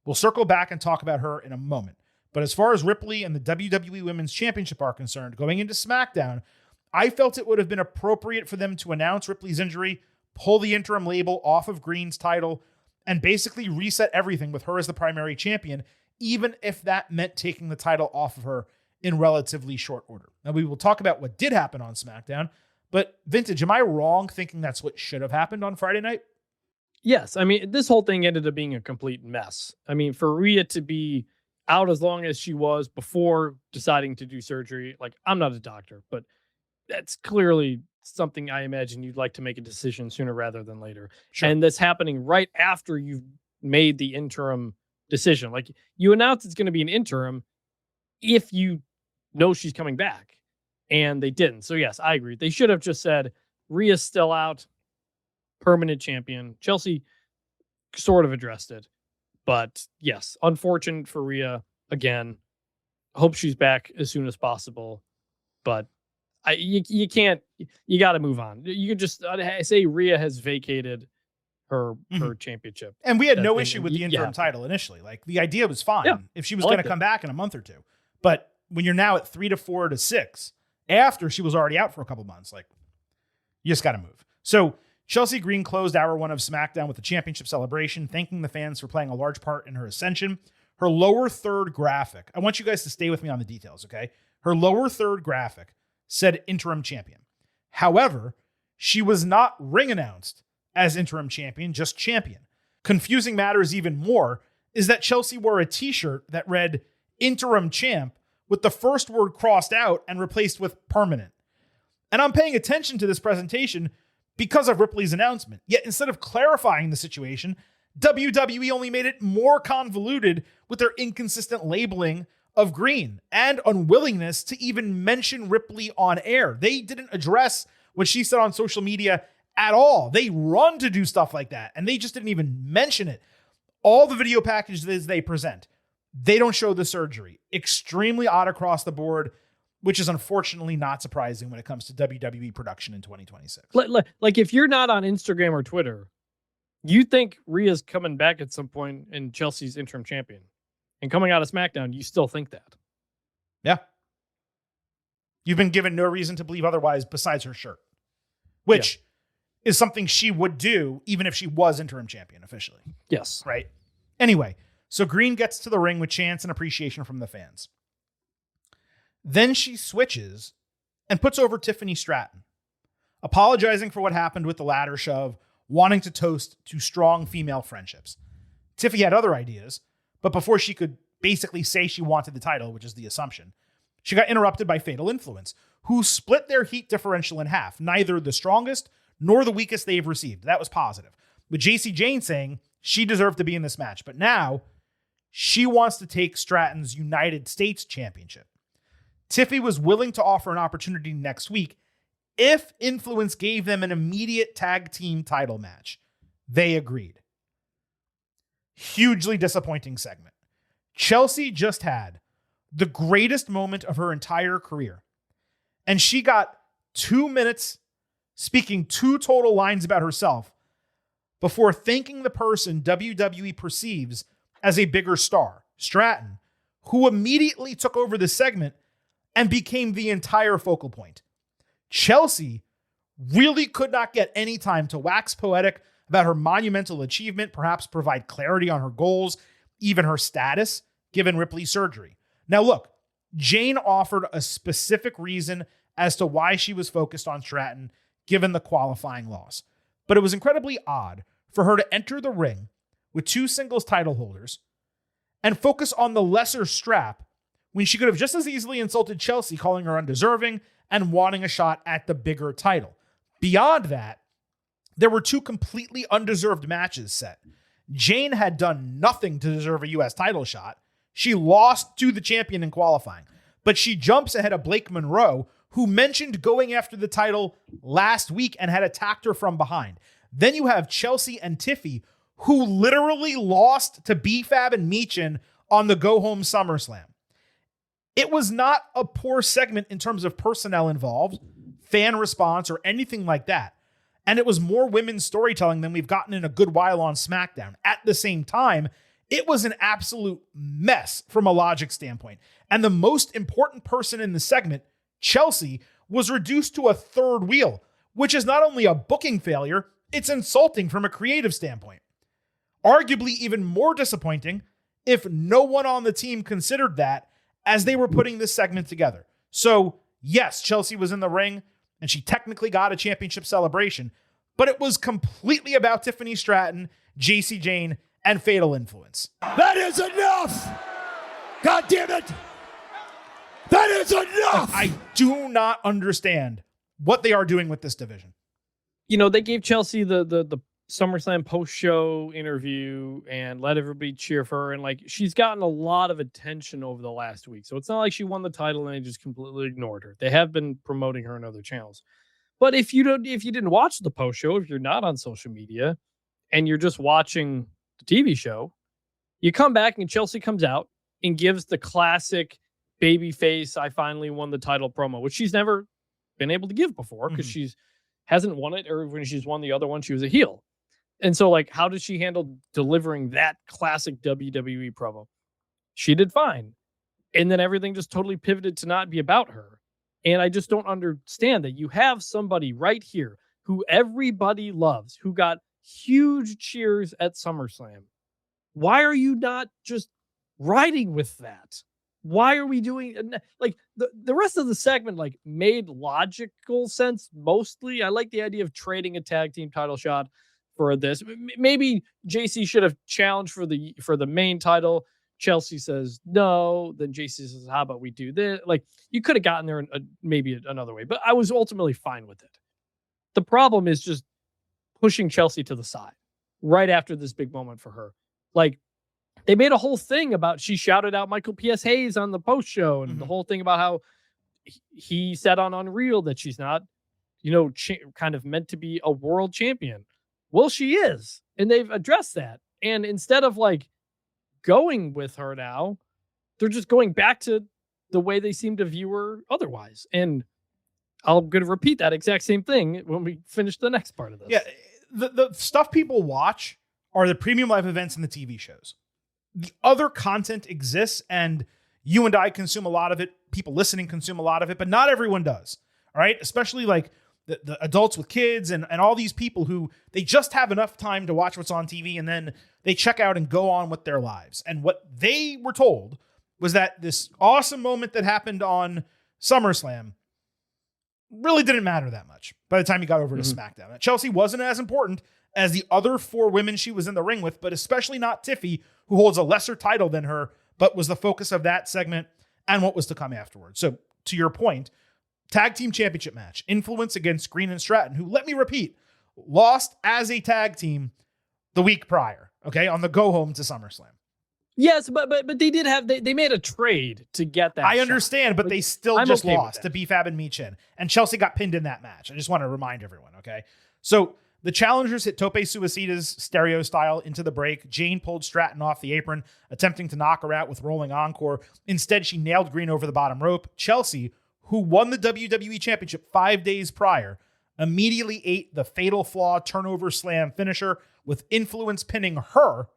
Speaker 1: We'll circle back and talk about her in a moment. But as far as Ripley and the WWE Women's Championship are concerned, going into SmackDown, I felt it would have been appropriate for them to announce Ripley's injury, pull the interim label off of Green's title, and basically reset everything with her as the primary champion, even if that meant taking the title off of her in relatively short order. Now, we will talk about what did happen on SmackDown, but Vintage, am I wrong thinking that's what should have happened on Friday night?
Speaker 4: Yes. I mean, this whole thing ended up being a complete mess. I mean, for Rhea to be out as long as she was before deciding to do surgery, like, I'm not a doctor, but that's clearly something I imagine you'd like to make a decision sooner rather than later.
Speaker 1: Sure.
Speaker 4: And this happening right after you've made the interim decision. Like, you announce it's going to be an interim if you know she's coming back, and they didn't. So yes, I agree. They should have just said Rhea's still out, permanent champion. Chelsea sort of addressed it, but yes, unfortunate for Rhea again. Hope she's back as soon as possible, but you can't. You got to move on. You could just say Rhea has vacated her championship,
Speaker 1: and we had no issue with the interim title initially. Like, the idea was fine if she was going to come back in a month or two, but when you're now at 3 to 4 to 6 after she was already out for a couple months, like, you just got to move. So Chelsea Green closed hour 1 of SmackDown with the championship celebration, thanking the fans for playing a large part in her ascension. Her lower third graphic, I want you guys to stay with me on the details, okay? Her lower third graphic said interim champion. However, she was not ring announced as interim champion, just champion. Confusing matters even more is that Chelsea wore a t-shirt that read interim champ with the first word crossed out and replaced with permanent. And I'm paying attention to this presentation because of Ripley's announcement. Yet instead of clarifying the situation, WWE only made it more convoluted with their inconsistent labeling of Green and unwillingness to even mention Ripley on air. They didn't address what she said on social media at all. They run to do stuff like that, and they just didn't even mention it. All the video packages they present, they don't show the surgery. Extremely odd across the board, which is unfortunately not surprising when it comes to WWE production in 2026.
Speaker 4: Like, if you're not on Instagram or Twitter, you think Rhea's coming back at some point and Chelsea's interim champion. And coming out of SmackDown, you still think that.
Speaker 1: Yeah. You've been given no reason to believe otherwise besides her shirt, which is something she would do even if she was interim champion officially.
Speaker 4: Yes.
Speaker 1: Right? Anyway, so Green gets to the ring with chants and appreciation from the fans. Then she switches and puts over Tiffany Stratton, apologizing for what happened with the ladder shove, wanting to toast to strong female friendships. Tiffy had other ideas, but before she could basically say she wanted the title, which is the assumption, she got interrupted by Fatal Influence, who split their heat differential in half, neither the strongest nor the weakest they've received. That was positive. With JC Jane saying she deserved to be in this match, but now she wants to take Stratton's United States Championship. Tiffy was willing to offer an opportunity next week if Influence gave them an immediate tag team title match. They agreed. Hugely disappointing segment. Chelsea just had the greatest moment of her entire career, and she got 2 minutes speaking 2 total lines about herself before thanking the person WWE perceives as a bigger star, Stratton, who immediately took over the segment and became the entire focal point. Chelsea really could not get any time to wax poetic about her monumental achievement, perhaps provide clarity on her goals, even her status, given Ripley's surgery. Now look, Jane offered a specific reason as to why she was focused on Stratton, given the qualifying loss. But it was incredibly odd for her to enter the ring with 2 singles title holders and focus on the lesser strap when she could have just as easily insulted Chelsea, calling her undeserving and wanting a shot at the bigger title. Beyond that, there were 2 completely undeserved matches set. Jane had done nothing to deserve a U.S. title shot. She lost to the champion in qualifying, but she jumps ahead of Blake Monroe, who mentioned going after the title last week and had attacked her from behind. Then you have Chelsea and Tiffy, who literally lost to B-Fab and Meechin on the go-home SummerSlam. It was not a poor segment in terms of personnel involved, fan response, or anything like that. And it was more women's storytelling than we've gotten in a good while on SmackDown. At the same time, it was an absolute mess from a logic standpoint. And the most important person in the segment, Chelsea, was reduced to a third wheel, which is not only a booking failure, it's insulting from a creative standpoint. Arguably even more disappointing if no one on the team considered that as they were putting this segment together. So yes, Chelsea was in the ring and she technically got a championship celebration, but it was completely about Tiffany Stratton, JC Jane, and Fatal Influence.
Speaker 2: That is enough! God damn it! That is enough!
Speaker 1: I do not understand what they are doing with this division.
Speaker 4: You know, they gave Chelsea the SummerSlam post-show interview and let everybody cheer for her. And like, she's gotten a lot of attention over the last week. So it's not like she won the title and they just completely ignored her. They have been promoting her in other channels. But if you didn't watch the post-show, if you're not on social media and you're just watching the TV show, you come back and Chelsea comes out and gives the classic babyface, I finally won the title promo, which she's never been able to give before because she's hasn't won it, or when she's won the other one, she was a heel. And so, like, how does she handle delivering that classic WWE promo? She did fine. And then everything just totally pivoted to not be about her. And I just don't understand that you have somebody right here who everybody loves, who got huge cheers at SummerSlam. Why are you not just riding with that? Why are we doing like the rest of the segment like made logical sense mostly? I like the idea of trading a tag team title shot for this. Maybe JC should have challenged for the main title. Chelsea says no. Then JC says, how about we do this? Like, you could have gotten there maybe another way, but I was ultimately fine with it. The problem is just pushing Chelsea to the side right after this big moment for her. Like, they made a whole thing about, she shouted out Michael P.S. Hayes on the post show and the whole thing about how he said on Unreal that she's not, kind of meant to be a world champion. Well, she is. And they've addressed that. And instead of like going with her now, they're just going back to the way they seem to view her otherwise. And I'm going to repeat that exact same thing when we finish the next part of this.
Speaker 1: Yeah. The stuff people watch are the premium live events and the TV shows. The other content exists, and you and I consume a lot of it. People listening consume a lot of it, but not everyone does. All right. Especially like the adults with kids and all these people who they just have enough time to watch what's on TV and then they check out and go on with their lives. And what they were told was that this awesome moment that happened on SummerSlam really didn't matter that much by the time you got over to SmackDown. That Chelsea wasn't as important as the other four women she was in the ring with, but especially not Tiffy, who holds a lesser title than her, but was the focus of that segment and what was to come afterwards. So to your point, tag team championship match, Influence against Green and Stratton, who, let me repeat, lost as a tag team the week prior, okay, on the go home to SummerSlam.
Speaker 4: Yes, but they did have, they made a trade to get that.
Speaker 1: I understand, but they still just
Speaker 4: okay
Speaker 1: lost to B-Fab and Michin. And Chelsea got pinned in that match. I just want to remind everyone, okay? So the challengers hit Tope Suicida's stereo style into the break. Jane pulled Stratton off the apron, attempting to knock her out with rolling encore. Instead, she nailed Green over the bottom rope. Chelsea, who won the WWE Championship 5 days prior, immediately ate the Fatal Flaw turnover slam finisher, with Influence pinning her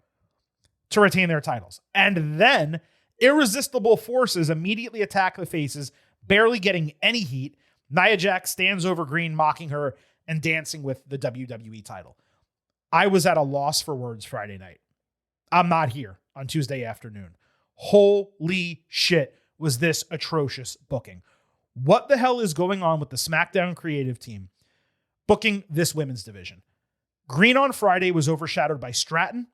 Speaker 1: to retain their titles. And then Irresistible Forces immediately attack the faces, barely getting any heat. Nia Jax stands over Green, mocking her and dancing with the WWE title. I was at a loss for words Friday night. I'm not here on Tuesday afternoon. Holy shit, was this atrocious booking. What the hell is going on with the SmackDown creative team booking this women's division? Green on Friday was overshadowed by Stratton,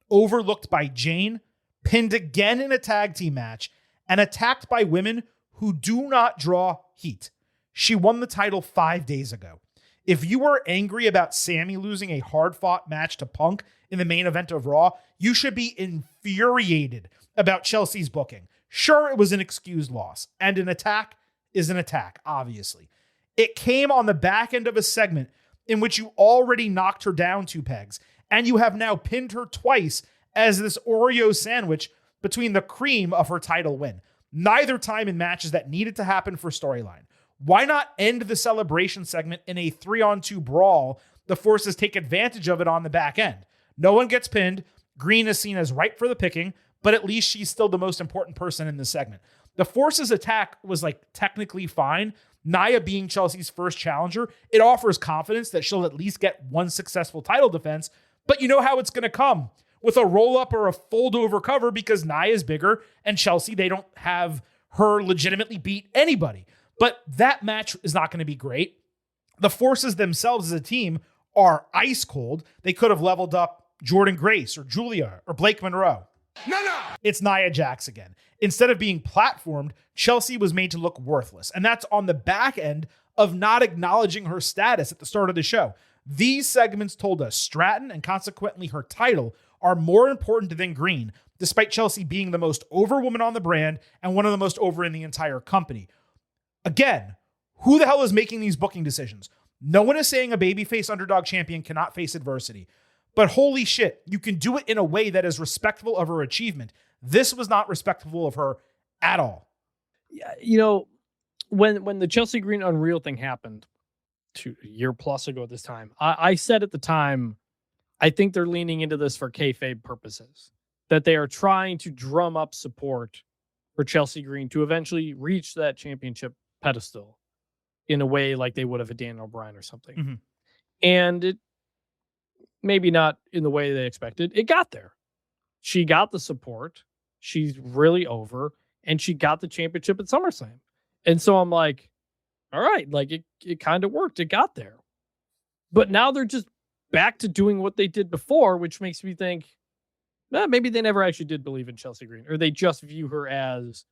Speaker 1: overlooked by Jane, pinned again in a tag team match, and attacked by women who do not draw heat. She won the title 5 days ago. If you were angry about Sammy losing a hard-fought match to Punk in the main event of Raw, you should be infuriated about Chelsea's booking. Sure, it was an excused loss, and an attack is an attack, obviously. It came on the back end of a segment in which you already knocked her down 2 pegs, and you have now pinned her twice as this Oreo sandwich between the cream of her title win. Neither time in matches that needed to happen for storyline. Why not end the celebration segment in a 3-on-2 brawl? The forces take advantage of it on the back end. No one gets pinned. Green is seen as ripe for the picking, but at least she's still the most important person in this segment. The forces attack was like technically fine, Nia being Chelsea's first challenger, it offers confidence that she'll at least get one successful title defense, but you know how it's going to come. With a roll-up or a fold-over cover because Nia is bigger and Chelsea, they don't have her legitimately beat anybody. But that match is not going to be great. The Forces themselves as a team are ice cold. They could have leveled up Jordan Grace or Julia or Blake Monroe.
Speaker 2: No.
Speaker 1: It's Nia Jax again. Instead of being platformed, Chelsea was made to look worthless. And that's on the back end of not acknowledging her status at the start of the show. These segments told us Stratton and consequently her title are more important than Green, despite Chelsea being the most over woman on the brand and one of the most over in the entire company. Again, who the hell is making these booking decisions? No one is saying a babyface underdog champion cannot face adversity. But holy shit, you can do it in a way that is respectful of her achievement. This was not respectful of her at all.
Speaker 4: You know, when the Chelsea Green Unreal thing happened a year plus ago at this time, I said at the time, I think they're leaning into this for kayfabe purposes, that they are trying to drum up support for Chelsea Green to eventually reach that championship pedestal in a way like they would have a Daniel Bryan or something.
Speaker 1: Mm-hmm.
Speaker 4: And it maybe not in the way they expected. It got there. She got the support. She's really over, and she got the championship at SummerSlam. And so I'm like, all right, like it kind of worked. It got there. But now they're just back to doing what they did before, which makes me think, maybe they never actually did believe in Chelsea Green, or they just view her as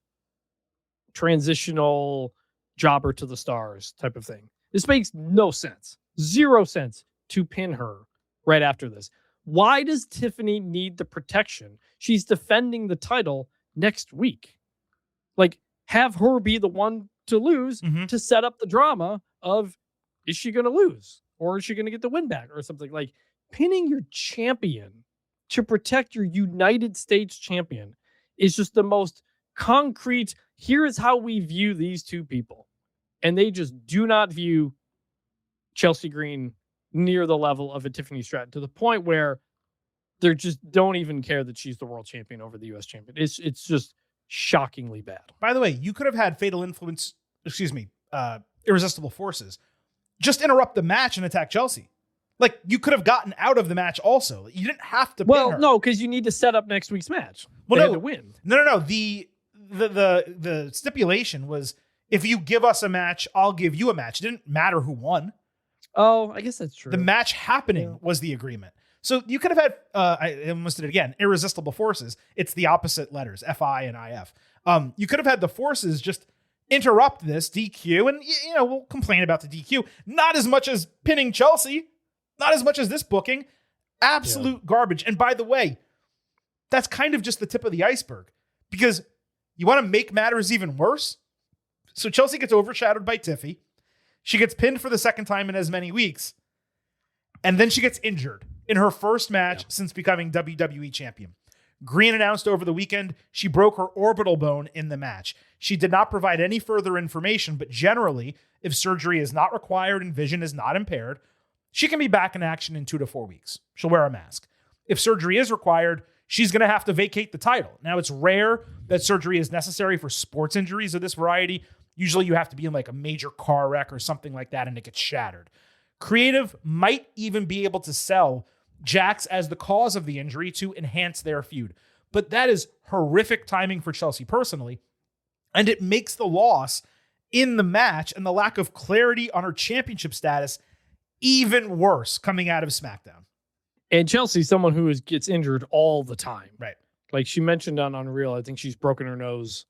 Speaker 4: transitional jobber to the stars type of thing. This makes no sense. 0 sense to pin her right after this. Why does Tiffany need the protection? She's defending the title next week. Like, have her be the one to lose to set up the drama of, is she going to lose? Or is she going to get the win back or something? Like, pinning your champion to protect your United States champion is just the most concrete, here is how we view these two people. And they just do not view Chelsea Green near the level of a Tiffany Stratton, to the point where they just don't even care that she's the world champion over the U.S. champion. It's just shockingly bad.
Speaker 1: By the way, you could have had Irresistible Forces just interrupt the match and attack Chelsea. Like, you could have gotten out of the match also. You didn't have to pin her.
Speaker 4: No, because you need to set up next week's match.
Speaker 1: Well,
Speaker 4: they had to win.
Speaker 1: No. The stipulation was, if you give us a match, I'll give you a match. It didn't matter who won.
Speaker 4: Oh, I guess that's true.
Speaker 1: The match happening was the agreement. So you could have had, I almost did it again, Irresistible Forces. It's the opposite letters, F-I and I-F. You could have had the Forces just interrupt this DQ, and we'll complain about the DQ. Not as much as pinning Chelsea, not as much as this booking. Absolute garbage. And by the way, that's kind of just the tip of the iceberg, because you want to make matters even worse. So Chelsea gets overshadowed by Tiffy. She gets pinned for the second time in as many weeks, and then she gets injured in her first match since becoming WWE champion. Green announced over the weekend she broke her orbital bone in the match. She did not provide any further information, but generally, if surgery is not required and vision is not impaired, she can be back in action in 2 to 4 weeks. She'll wear a mask. If surgery is required, she's going to have to vacate the title. Now, it's rare that surgery is necessary for sports injuries of this variety. Usually you have to be in like a major car wreck or something like that and it gets shattered. Creative might even be able to sell Jax as the cause of the injury to enhance their feud. But that is horrific timing for Chelsea personally. And it makes the loss in the match and the lack of clarity on her championship status even worse coming out of SmackDown.
Speaker 4: And Chelsea's someone who gets injured all the time.
Speaker 1: Right.
Speaker 4: Like she mentioned on Unreal, I think she's broken her nose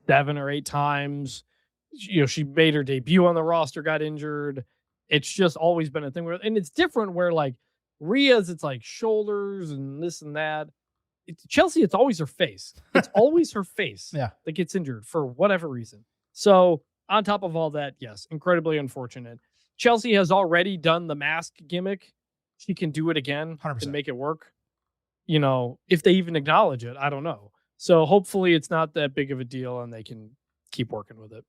Speaker 4: 7 or 8 times. She made her debut on the roster, got injured. It's just always been a thing where, and it's different where like Rhea's, it's like shoulders and this and that. Chelsea, it's always her face. It's always her face that gets injured for whatever reason. So on top of all that, yes, incredibly unfortunate. Chelsea has already done the mask gimmick. She can do it again
Speaker 1: 100%.
Speaker 4: And make it work. If they even acknowledge it, I don't know. So hopefully it's not that big of a deal and they can keep working with it.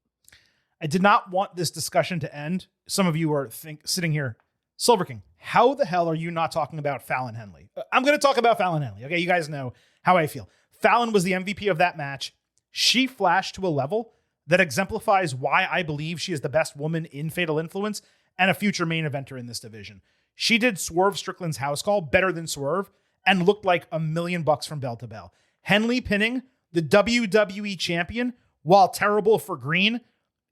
Speaker 1: I did not want this discussion to end. Some of you are sitting here, Silver King, how the hell are you not talking about Fallon Henley? I'm going to talk about Fallon Henley. Okay, you guys know how I feel. Fallon was the MVP of that match. She flashed to a level that exemplifies why I believe she is the best woman in Fatal Influence and a future main eventer in this division. She did Swerve Strickland's house call better than Swerve and looked like $1 million from bell to bell. Henley pinning the WWE champion while terrible for Green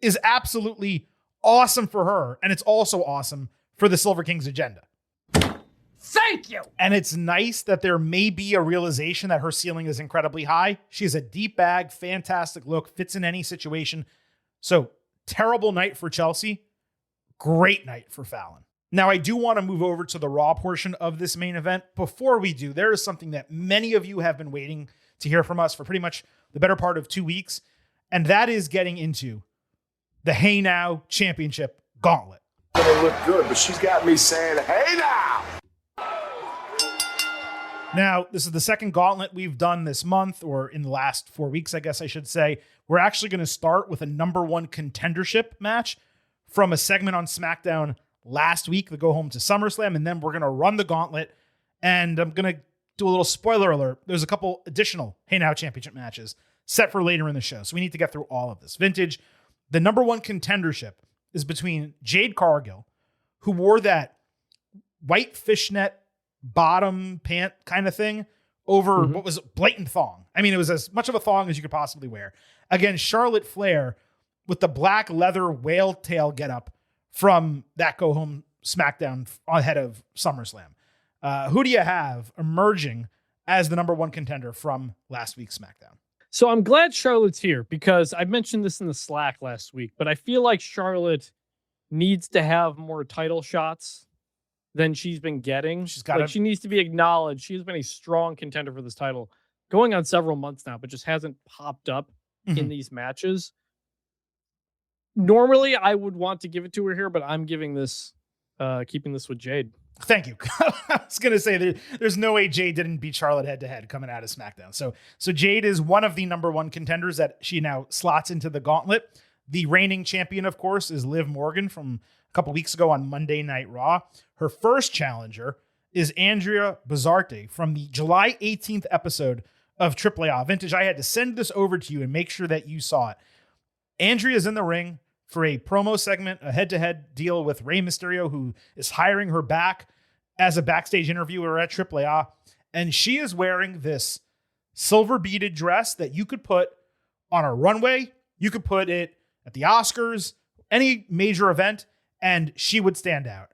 Speaker 1: is absolutely awesome for her. And it's also awesome for the Silver King's agenda.
Speaker 4: Thank you.
Speaker 1: And it's nice that there may be a realization that her ceiling is incredibly high. She has a deep bag, fantastic look, fits in any situation. So terrible night for Chelsea. Great night for Fallon. Now, I do want to move over to the Raw portion of this main event. Before we do, there is something that many of you have been waiting to hear from us for pretty much the better part of 2 weeks. And that is getting into the Hey Now Championship Gauntlet.
Speaker 2: Gonna look good, but she's got me saying, hey now!
Speaker 1: Now, this is the second gauntlet we've done this month, or in the last 4 weeks, I guess I should say. We're actually going to start with a number one contendership match from a segment on SmackDown last week, the go home to SummerSlam, and then we're going to run the gauntlet, and I'm going to do a little spoiler alert. There's a couple additional Hey Now Championship matches set for later in the show, so we need to get through all of this. Vintage, the number one contendership is between Jade Cargill, who wore that white fishnet bottom pant kind of thing over what was a blatant thong. I mean, it was as much of a thong as you could possibly wear. Against Charlotte Flair with the black leather whale tail getup from that go home SmackDown ahead of SummerSlam. Who do you have emerging as the number one contender from last week's SmackDown?
Speaker 4: So I'm glad Charlotte's here because I mentioned this in the Slack last week, but I feel like Charlotte needs to have more title shots than she's been getting. She needs to be acknowledged. She's been a strong contender for this title going on several months now, but just hasn't popped up in these matches. Normally, I would want to give it to her here, but I'm giving this, keeping this with Jade.
Speaker 1: Thank you. I was going to say there's no way Jade didn't beat Charlotte head to head coming out of SmackDown. So Jade is one of the number one contenders that she now slots into the gauntlet. The reigning champion, of course, is Liv Morgan from a couple weeks ago on Monday Night Raw. Her first challenger is Andrea Bazzarte from the July 18th episode of AAA. Vintage, I had to send this over to you and make sure that you saw it. Andrea's in the ring for a promo segment, a head-to-head deal with Rey Mysterio, who is hiring her back as a backstage interviewer at AAA. And she is wearing this silver beaded dress that you could put on a runway. You could put it at the Oscars, any major event, and she would stand out.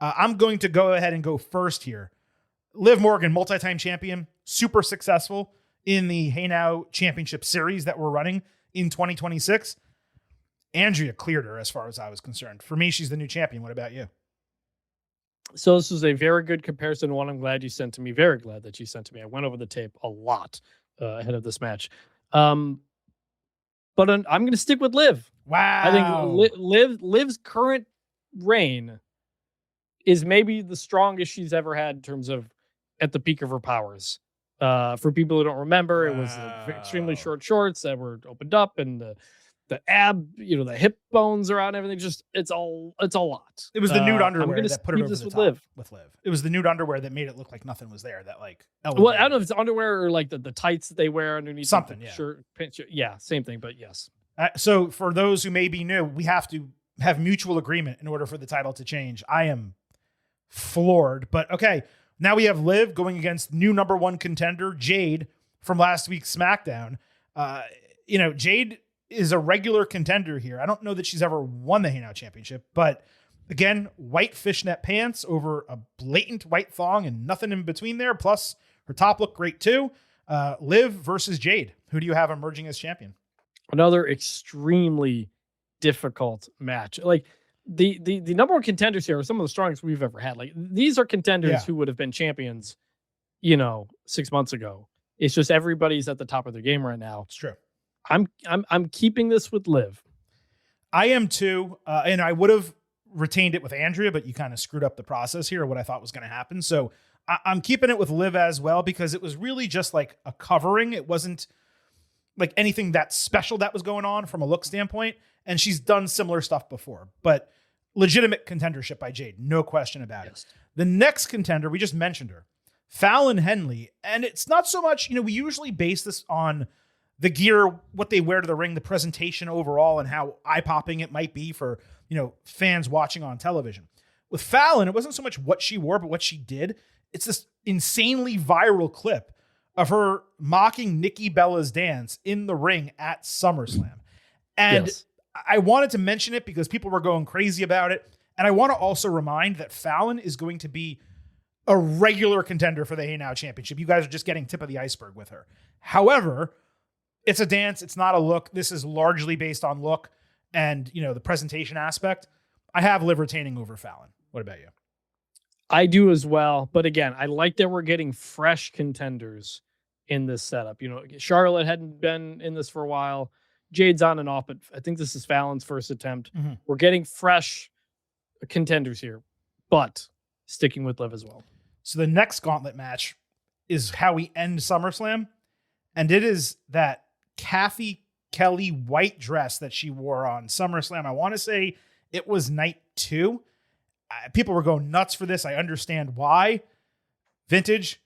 Speaker 1: I'm going to go ahead and go first here. Liv Morgan, multi-time champion, super successful in the Hey Now Championship Series that we're running in 2026. Andrea cleared her as far as I was concerned. For me, she's the new champion. What about you?
Speaker 4: So this is a very good comparison. One I'm glad you sent to me. Very glad that you sent to me. I went over the tape a lot ahead of this match. But I'm going to stick with Liv.
Speaker 1: Wow.
Speaker 4: I think Liv's current reign is maybe the strongest she's ever had in terms of at the peak of her powers. For people who don't remember, it was extremely short shorts that were opened up and the ab, the hip bones are out and everything. Just it's a lot.
Speaker 1: It was the nude underwear that put it over
Speaker 4: this
Speaker 1: the
Speaker 4: with
Speaker 1: top
Speaker 4: Liv.
Speaker 1: With Liv. It was the nude underwear that made it look like nothing was there. That like
Speaker 4: elevated. Well, I don't know if it's underwear or like the tights that they wear underneath
Speaker 1: something.
Speaker 4: Yeah, shirt, yeah, same thing. But yes.
Speaker 1: So for those who may be new, we have to have mutual agreement in order for the title to change. I am floored, but okay. Now we have Liv going against new number one contender Jade from last week's SmackDown. Jade is a regular contender here. I don't know that she's ever won the Hey Now Championship, but again, white fishnet pants over a blatant white thong and nothing in between there. Plus her top looked great too. Liv versus Jade. Who do you have emerging as champion?
Speaker 4: Another extremely difficult match. Like the number one contenders here are some of the strongest we've ever had. Like these are contenders who would have been champions, 6 months ago. It's just everybody's at the top of their game right now.
Speaker 1: It's true.
Speaker 4: I'm keeping this with Liv.
Speaker 1: I am too, and I would have retained it with Andrea, but you kind of screwed up the process here, what I thought was going to happen. So I'm keeping it with Liv as well because it was really just like a covering. It wasn't like anything that special that was going on from a look standpoint, and she's done similar stuff before. But legitimate contendership by Jade, no question about it. The next contender, we just mentioned her, Fallon Henley, and it's not so much, we usually base this on the gear, what they wear to the ring, the presentation overall, and how eye-popping it might be for, fans watching on television. With Fallon, it wasn't so much what she wore, but what she did. It's this insanely viral clip of her mocking Nikki Bella's dance in the ring at SummerSlam. And
Speaker 4: Yes.
Speaker 1: I wanted to mention it because people were going crazy about it. And I want to also remind that Fallon is going to be a regular contender for the Hey Now Championship. You guys are just getting tip of the iceberg with her. However, it's a dance. It's not a look. This is largely based on look and, the presentation aspect. I have Liv retaining over Fallon. What about you?
Speaker 4: I do as well. But again, I like that we're getting fresh contenders in this setup. Charlotte hadn't been in this for a while. Jade's on and off, but I think this is Fallon's first attempt.
Speaker 1: Mm-hmm.
Speaker 4: We're getting fresh contenders here, but sticking with Liv as well.
Speaker 1: So the next gauntlet match is how we end SummerSlam. And it is that Kathy Kelly white dress that she wore on SummerSlam. I want to say it was night 2. People were going nuts for this. I understand why. Vintage,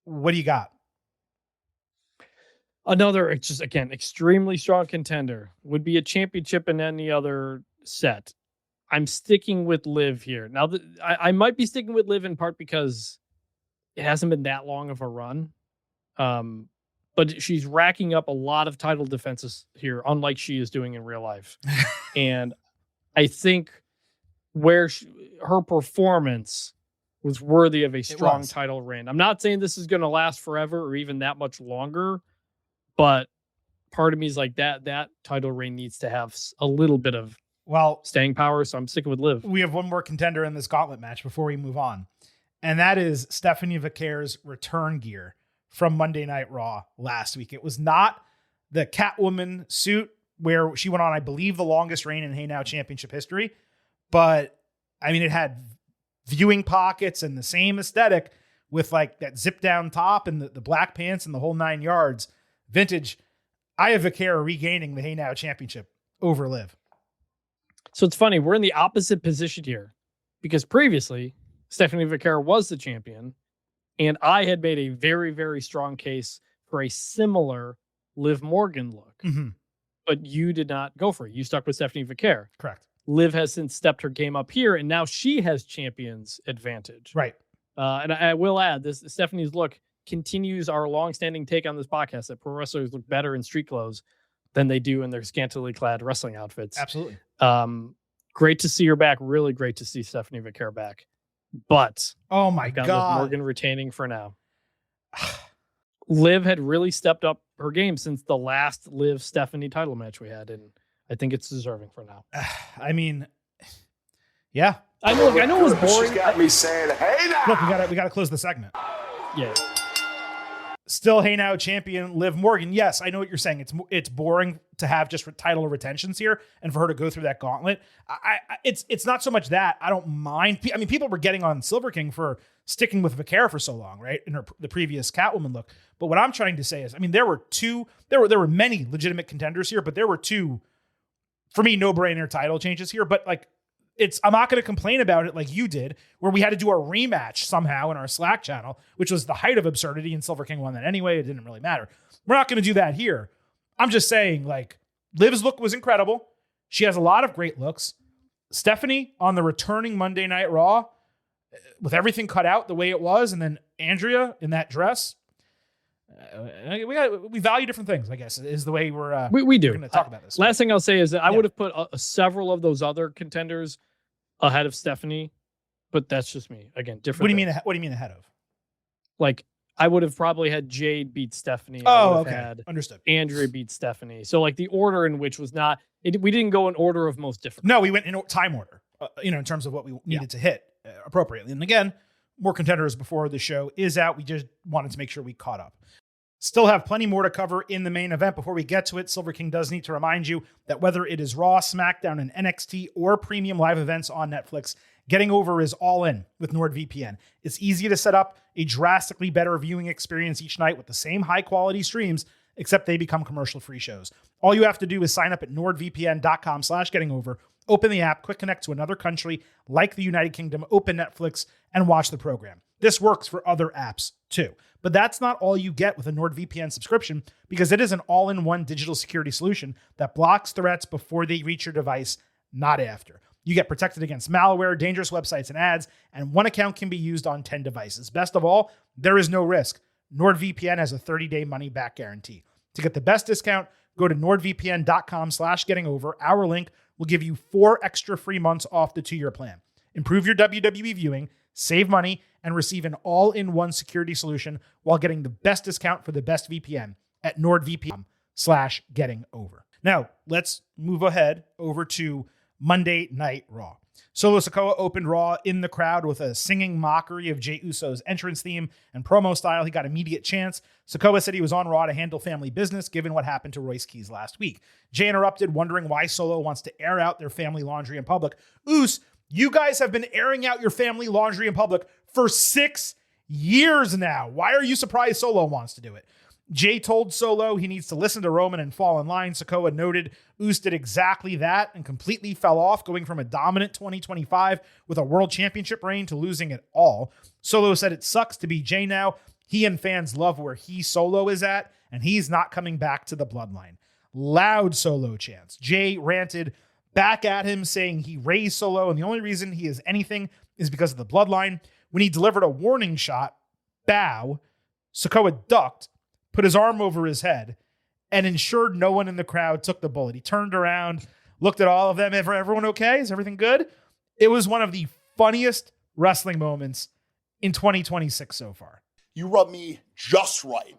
Speaker 1: what do you got?
Speaker 4: Another, just again, extremely strong contender. Would be a championship in any other set. I'm sticking with Liv here. Now, I might be sticking with Liv in part because it hasn't been that long of a run. But she's racking up a lot of title defenses here, unlike she is doing in real life. And I think her performance was worthy of a strong title reign. I'm not saying this is going to last forever or even that much longer, but part of me is like that title reign needs to have a little bit of staying power. So I'm sticking with Liv.
Speaker 1: We have one more contender in this gauntlet match before we move on. And that is Stephanie Vaquer's return gear from Monday Night Raw last week. It was not the Catwoman suit where she went on, I believe, the longest reign in Hey Now Championship history. But it had viewing pockets and the same aesthetic with like that zip down top and the black pants and the whole 9 yards. Vintage, I have Vaquer regaining the Hey Now Championship over Liv.
Speaker 4: So it's funny. We're in the opposite position here because previously Stephanie Vaquer was the champion. And I had made a very, very strong case for a similar Liv Morgan look.
Speaker 1: Mm-hmm.
Speaker 4: But you did not go for it. You stuck with Stephanie Vaquer.
Speaker 1: Correct.
Speaker 4: Liv has since stepped her game up here, and now she has champion's advantage.
Speaker 1: Right.
Speaker 4: And I will add, this Stephanie's look continues our long-standing take on this podcast that pro wrestlers look better in street clothes than they do in their scantily clad wrestling outfits.
Speaker 1: Absolutely.
Speaker 4: Great to see her back. Really great to see Stephanie Vaquer back. But
Speaker 1: oh my
Speaker 4: God,
Speaker 1: God,
Speaker 4: Liv Morgan retaining for now. Liv had really stepped up her game since the last Liv Stephanie title match we had, and I think it's deserving for now.
Speaker 1: Yeah.
Speaker 4: I know it was boring.
Speaker 2: She's got me saying, "Hey now!"
Speaker 1: Look, we got to close the segment.
Speaker 4: Yeah.
Speaker 1: Still, Hey Now champion Liv Morgan. Yes, I know what you're saying. It's boring to have just title retentions here, and for her to go through that gauntlet. It's not so much that I don't mind. People were getting on Silver King for sticking with Vaquer for so long, right? In the previous Catwoman look. But what I'm trying to say is, there were many legitimate contenders here, but there were 2, for me, no-brainer title changes here. But I'm not going to complain about it like you did, where we had to do a rematch somehow in our Slack channel, which was the height of absurdity, and Silver King won that anyway. It didn't really matter. We're not going to do that here. I'm just saying, Liv's look was incredible. She has a lot of great looks. Stephanie on the returning Monday Night Raw, with everything cut out the way it was, and then Andrea in that dress. We value different things, I guess, is the way we do. Going to talk about this.
Speaker 4: Last thing I'll say is that I would have put several of those other contenders ahead of Stephanie, but that's just me. Again, different.
Speaker 1: What do you mean? What do you mean ahead of?
Speaker 4: I would have probably had Jade beat Stephanie.
Speaker 1: Oh, okay. Understood.
Speaker 4: Andrea beat Stephanie. So the order in which was not. We didn't go in order of most difficult.
Speaker 1: No, we went in time order. In terms of what we needed to hit appropriately. And again, more contenders before the show is out. We just wanted to make sure we caught up. Still have plenty more to cover in the main event. Before we get to it, Silver King does need to remind you that whether it is Raw, SmackDown, and NXT, or premium live events on Netflix, getting over is all in with NordVPN. It's easy to set up a drastically better viewing experience each night with the same high-quality streams, except they become commercial-free shows. All you have to do is sign up at nordvpn.com/gettingover, open the app, quick connect to another country like the United Kingdom, open Netflix, and watch the program. This works for other apps too. But that's not all you get with a NordVPN subscription, because it is an all-in-one digital security solution that blocks threats before they reach your device, not after. You get protected against malware, dangerous websites, and ads, and one account can be used on 10 devices. Best of all, there is no risk. NordVPN has a 30-day money-back guarantee. To get the best discount, go to nordvpn.com/gettingover. Our link will give you 4 extra free months off the 2-year plan. Improve your WWE viewing, save money, and receive an all-in-one security solution while getting the best discount for the best VPN at nordvpn.com/gettingover. Now, let's move ahead over to Monday Night Raw. Solo Sikoa opened Raw in the crowd with a singing mockery of Jey Uso's entrance theme and promo style. He got immediate chants. Sikoa said he was on Raw to handle family business, given what happened to Royce Keys last week. Jey interrupted, wondering why Solo wants to air out their family laundry in public. Us, you guys have been airing out your family laundry in public for 6 years now. Why are you surprised Solo wants to do it? Jey told Solo he needs to listen to Roman and fall in line. Sikoa noted Us did exactly that and completely fell off, going from a dominant 2025 with a world championship reign to losing it all. Solo said it sucks to be Jey now. He and fans love where Solo is at, and he's not coming back to the bloodline. Loud Solo chants. Jey ranted back at him, saying he raised Solo, and the only reason he is anything is because of the bloodline. When he delivered a warning shot, bow, Sikoa ducked, put his arm over his head, and ensured no one in the crowd took the bullet. He turned around, looked at all of them. Everyone okay? Is everything good? It was one of the funniest wrestling moments in 2026 so far.
Speaker 2: You rub me just right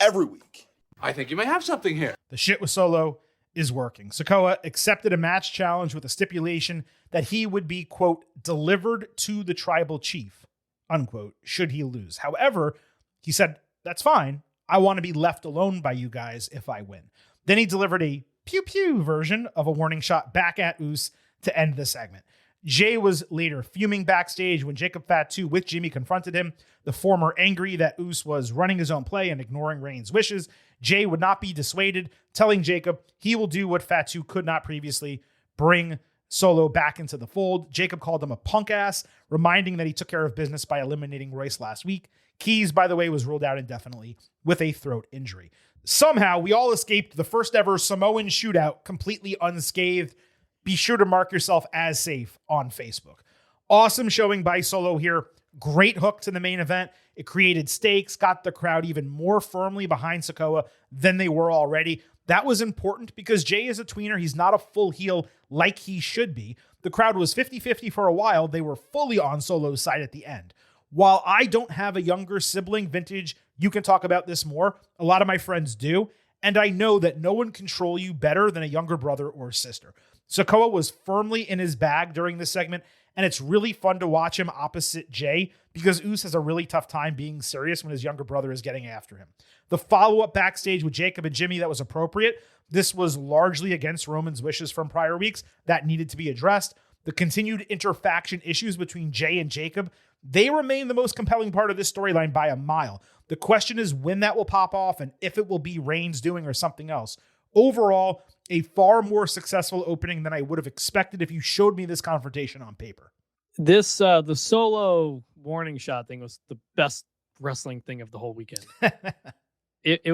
Speaker 2: every week.
Speaker 5: I think you may have something here.
Speaker 1: The shit with Solo is working. Sikoa accepted a match challenge with a stipulation that he would be, quote, delivered to the tribal chief, unquote, should he lose. However, he said, that's fine. I want to be left alone by you guys if I win. Then he delivered a pew-pew version of a warning shot back at Us to end the segment. Jey was later fuming backstage when Jacob Fatu with Jimmy confronted him, the former angry that Us was running his own play and ignoring Reigns' wishes. Jey would not be dissuaded, telling Jacob he will do what Fatu could not previously, bring Solo back into the fold. Jacob called him a punk ass, reminding that he took care of business by eliminating Royce last week. Keys, by the way, was ruled out indefinitely with a throat injury. Somehow, we all escaped the first ever Samoan shootout completely unscathed. Be sure to mark yourself as safe on Facebook. Awesome showing by Solo here. Great hook to the main event. It created stakes, got the crowd even more firmly behind Sikoa than they were already. That was important because Jey is a tweener. He's not a full heel like he should be. The crowd was 50-50 for a while. They were fully on Solo's side at the end. While I don't have a younger sibling, Vintage, you can talk about this more. A lot of my friends do. And I know that no one can control you better than a younger brother or sister. Sikoa was firmly in his bag during this segment, and it's really fun to watch him opposite Jey because Us has a really tough time being serious when his younger brother is getting after him. The follow-up backstage with Jacob and Jimmy, that was appropriate. This was largely against Roman's wishes from prior weeks. That needed to be addressed. The continued interfaction issues between Jey and Jacob, they remain the most compelling part of this storyline by a mile. The question is when that will pop off and if it will be Reigns doing or something else. Overall, a far more successful opening than I would have expected if you showed me this confrontation on paper.
Speaker 4: This the Solo warning shot thing was the best wrestling thing of the whole weekend.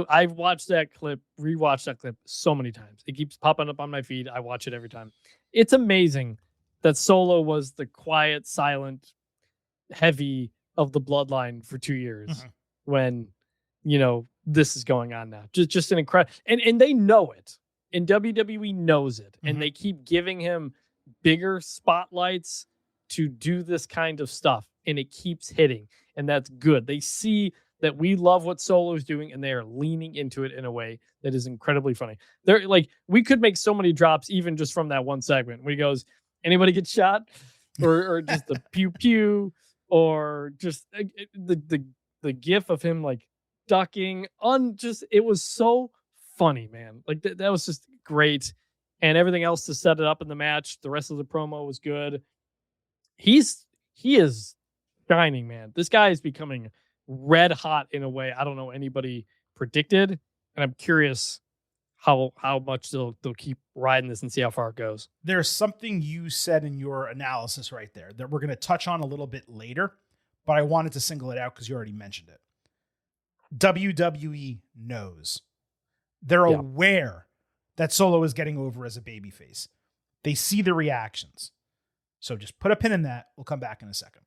Speaker 4: I've watched that clip, rewatched that clip so many times. It keeps popping up on my feed. I watch it every time. It's amazing that Solo was the quiet, silent, heavy of the bloodline for 2 years when, this is going on now. Just an incredible, and they know it, and WWE knows it, and they keep giving him bigger spotlights to do this kind of stuff, and it keeps hitting, and that's good. They see that we love what Solo's doing, and they are leaning into it in a way that is incredibly funny. They're like, we could make so many drops even just from that one segment where he goes, anybody get shot? Or just the pew pew, or just the gif of him like ducking it was so funny, man. Like that was just great. And everything else to set it up in the match, the rest of the promo was good. He is shining, man. This guy is becoming red hot in a way I don't know anybody predicted, and I'm curious how much they'll keep riding this and see how far it goes.
Speaker 1: There's something you said in your analysis right there that we're going to touch on a little bit later, but I wanted to single it out because you already mentioned it. WWE knows. They're aware that Solo is getting over as a babyface. They see the reactions. So just put a pin in that. We'll come back in a second.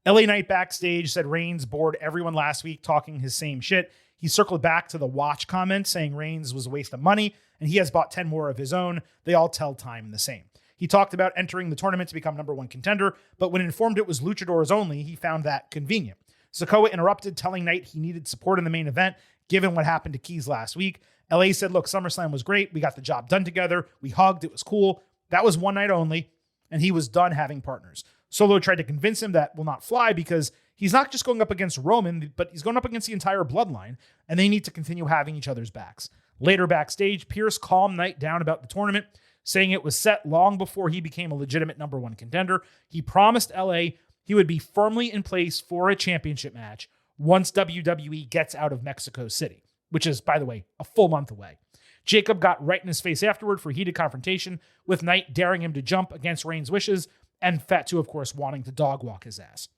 Speaker 1: LA Knight backstage said Reigns bored everyone last week talking his same shit. He circled back to the watch comment saying Reigns was a waste of money and he has bought 10 more of his own. They all tell time the same. He talked about entering the tournament to become number one contender, but when informed it was luchadors only, he found that convenient. Sikoa interrupted, telling Knight he needed support in the main event, given what happened to Keys last week. LA said, look, SummerSlam was great. We got the job done together. We hugged. It was cool. That was one night only, and he was done having partners. Solo tried to convince him that will not fly because he's not just going up against Roman, but he's going up against the entire bloodline, and they need to continue having each other's backs. Later backstage, Pierce calmed Knight down about the tournament, saying it was set long before he became a legitimate number one contender. He promised LA he would be firmly in place for a championship match once WWE gets out of Mexico City, which is, by the way, a full month away. Jacob got right in his face afterward for heated confrontation, with Knight daring him to jump against Reigns' wishes, and Fatu, of course, wanting to dog walk his ass.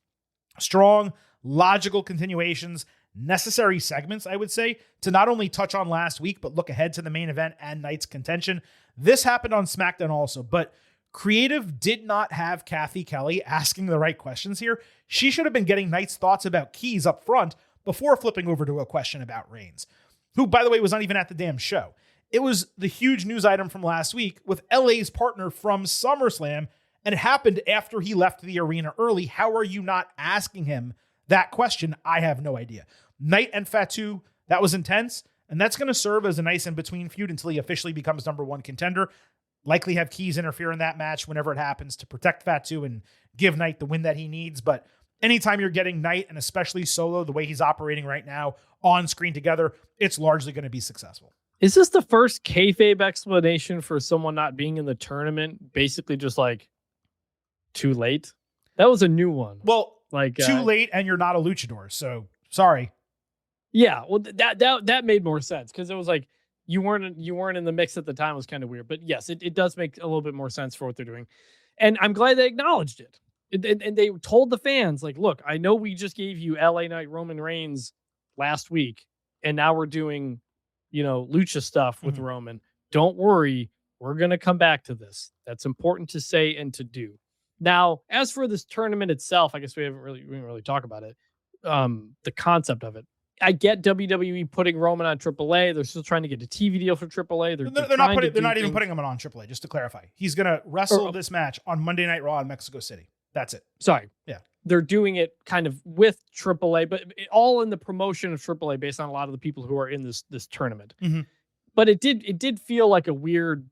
Speaker 1: Strong, logical continuations, necessary segments, I would say, to not only touch on last week, but look ahead to the main event and Knight's contention. This happened on SmackDown also, but creative did not have Kathy Kelly asking the right questions here. She should have been getting Knight's thoughts about Keys up front before flipping over to a question about Reigns, who, by the way, was not even at the damn show. It was the huge news item from last week with LA's partner from SummerSlam, and it happened after he left the arena early. How are you not asking him that question? I have no idea. Knight and Fatu, that was intense, and that's going to serve as a nice in-between feud until he officially becomes number one contender. Likely have Keys interfere in that match whenever it happens to protect Fatu and give Knight the win that he needs. But anytime you're getting Knight, and especially Solo, the way he's operating right now on screen together, it's largely going to be successful.
Speaker 4: Is this the first kayfabe explanation for someone not being in the tournament? Basically just like too late? That was a new one.
Speaker 1: Well, like too late and you're not a luchador. So sorry.
Speaker 4: Yeah. Well, that made more sense because it was like you weren't in the mix at the time. It was kind of weird. But yes, it does make a little bit more sense for what they're doing. And I'm glad they acknowledged it. And they told the fans, like, look, I know we just gave you LA Knight Roman Reigns last week, and now we're doing, lucha stuff with Roman. Don't worry. We're going to come back to this. That's important to say and to do. Now, as for this tournament itself, I guess we didn't really talk about it. The concept of it. I get WWE putting Roman on AAA. They're still trying to get a TV deal for AAA.
Speaker 1: They're not even putting him on AAA, just to clarify. He's going to wrestle this match on Monday Night Raw in Mexico City. That's it.
Speaker 4: Sorry.
Speaker 1: Yeah.
Speaker 4: They're doing it kind of with AAA, but all in the promotion of AAA based on a lot of the people who are in this tournament.
Speaker 1: Mm-hmm.
Speaker 4: But it did feel like a weird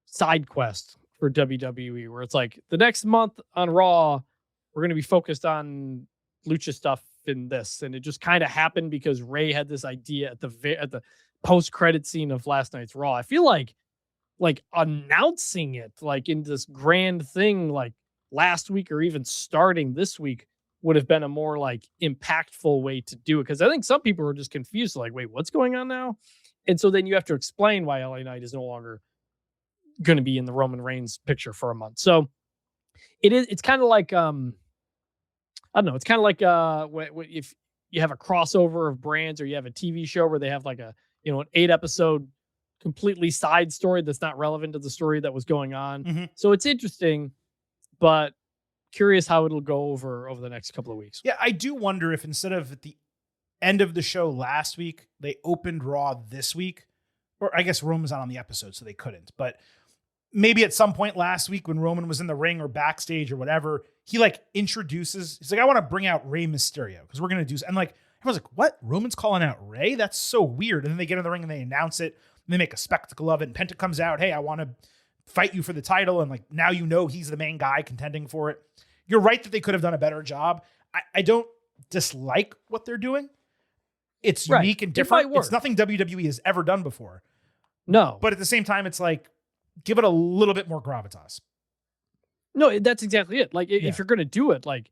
Speaker 4: side quest for WWE where it's like the next month on Raw, we're going to be focused on lucha stuff in this. And it just kind of happened because Ray had this idea at the post-credit scene of last night's Raw. I feel like announcing it like in this grand thing like last week or even starting this week would have been a more like impactful way to do it. Because I think some people were just confused, like, wait, what's going on now? And so then you have to explain why LA Knight is no longer going to be in the Roman Reigns picture for a month. So it's kind of like, I don't know. It's kind of like if you have a crossover of brands or you have a TV show where they have like an 8-episode completely side story that's not relevant to the story that was going on.
Speaker 1: Mm-hmm.
Speaker 4: So it's interesting, but curious how it'll go over the next couple of weeks.
Speaker 1: Yeah, I do wonder if instead of at the end of the show last week, they opened Raw this week, or I guess Roman's not on the episode, so they couldn't. But maybe at some point last week when Roman was in the ring or backstage or whatever, he like introduces, he's like, I want to bring out Rey Mysterio because we're going to do, and like, everyone's like, what? Roman's calling out Rey? That's so weird. And then they get in the ring and they announce it and they make a spectacle of it. And Penta comes out, hey, I want to fight you for the title. And like, now he's the main guy contending for it. You're right that they could have done a better job. I don't dislike what they're doing. It's unique and different. It's nothing WWE has ever done before.
Speaker 4: No.
Speaker 1: But at the same time, it's like, give it a little bit more gravitas.
Speaker 4: No, that's exactly it. Like, if you're going to do it, like,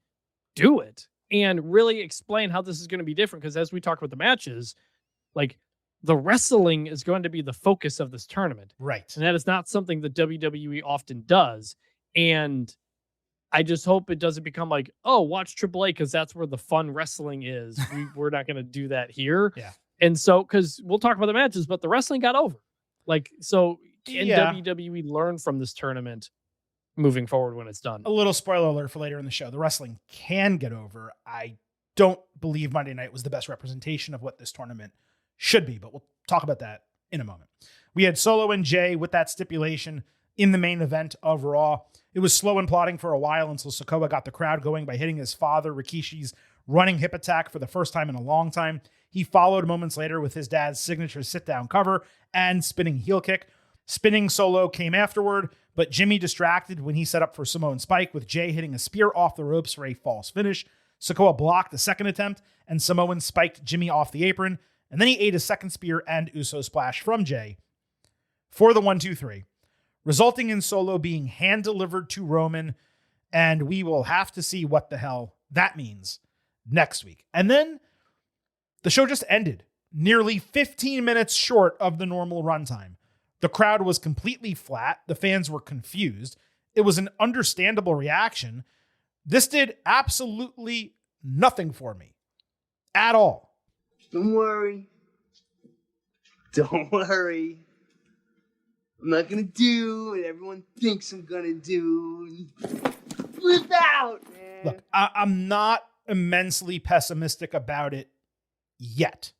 Speaker 4: do it. And really explain how this is going to be different. Because as we talk about the matches, like, the wrestling is going to be the focus of this tournament.
Speaker 1: Right.
Speaker 4: And that is not something that WWE often does. And I just hope it doesn't become like, oh, watch AAA because that's where the fun wrestling is. We're not going to do that here.
Speaker 1: Yeah.
Speaker 4: And so, because we'll talk about the matches, but the wrestling got over. Like, so can
Speaker 1: Yeah.
Speaker 4: WWE learn from this tournament moving forward when it's done?
Speaker 1: A little spoiler alert for later in the show. The wrestling can get over. I don't believe Monday night was the best representation of what this tournament should be, but we'll talk about that in a moment. We had Solo and Jay with that stipulation in the main event of Raw. It was slow and plodding for a while until Sikoa got the crowd going by hitting his father, Rikishi's running hip attack for the first time in a long time. He followed moments later with his dad's signature sit-down cover and spinning heel kick. Spinning Solo came afterward, but Jimmy distracted when he set up for Samoan Spike with Jay hitting a spear off the ropes for a false finish. Sikoa blocked the second attempt, and Samoan spiked Jimmy off the apron, and then he ate a second spear and Uso splash from Jay for the 1-2-3. Resulting in Solo being hand-delivered to Roman, and we will have to see what the hell that means next week. And then the show just ended, nearly 15 minutes short of the normal runtime. The crowd was completely flat. The fans were confused. It was an understandable reaction. This did absolutely nothing for me at all.
Speaker 5: Don't worry. Don't worry. I'm not gonna do what everyone thinks I'm gonna do. Flip out, man.
Speaker 1: Look, I'm not immensely pessimistic about it yet,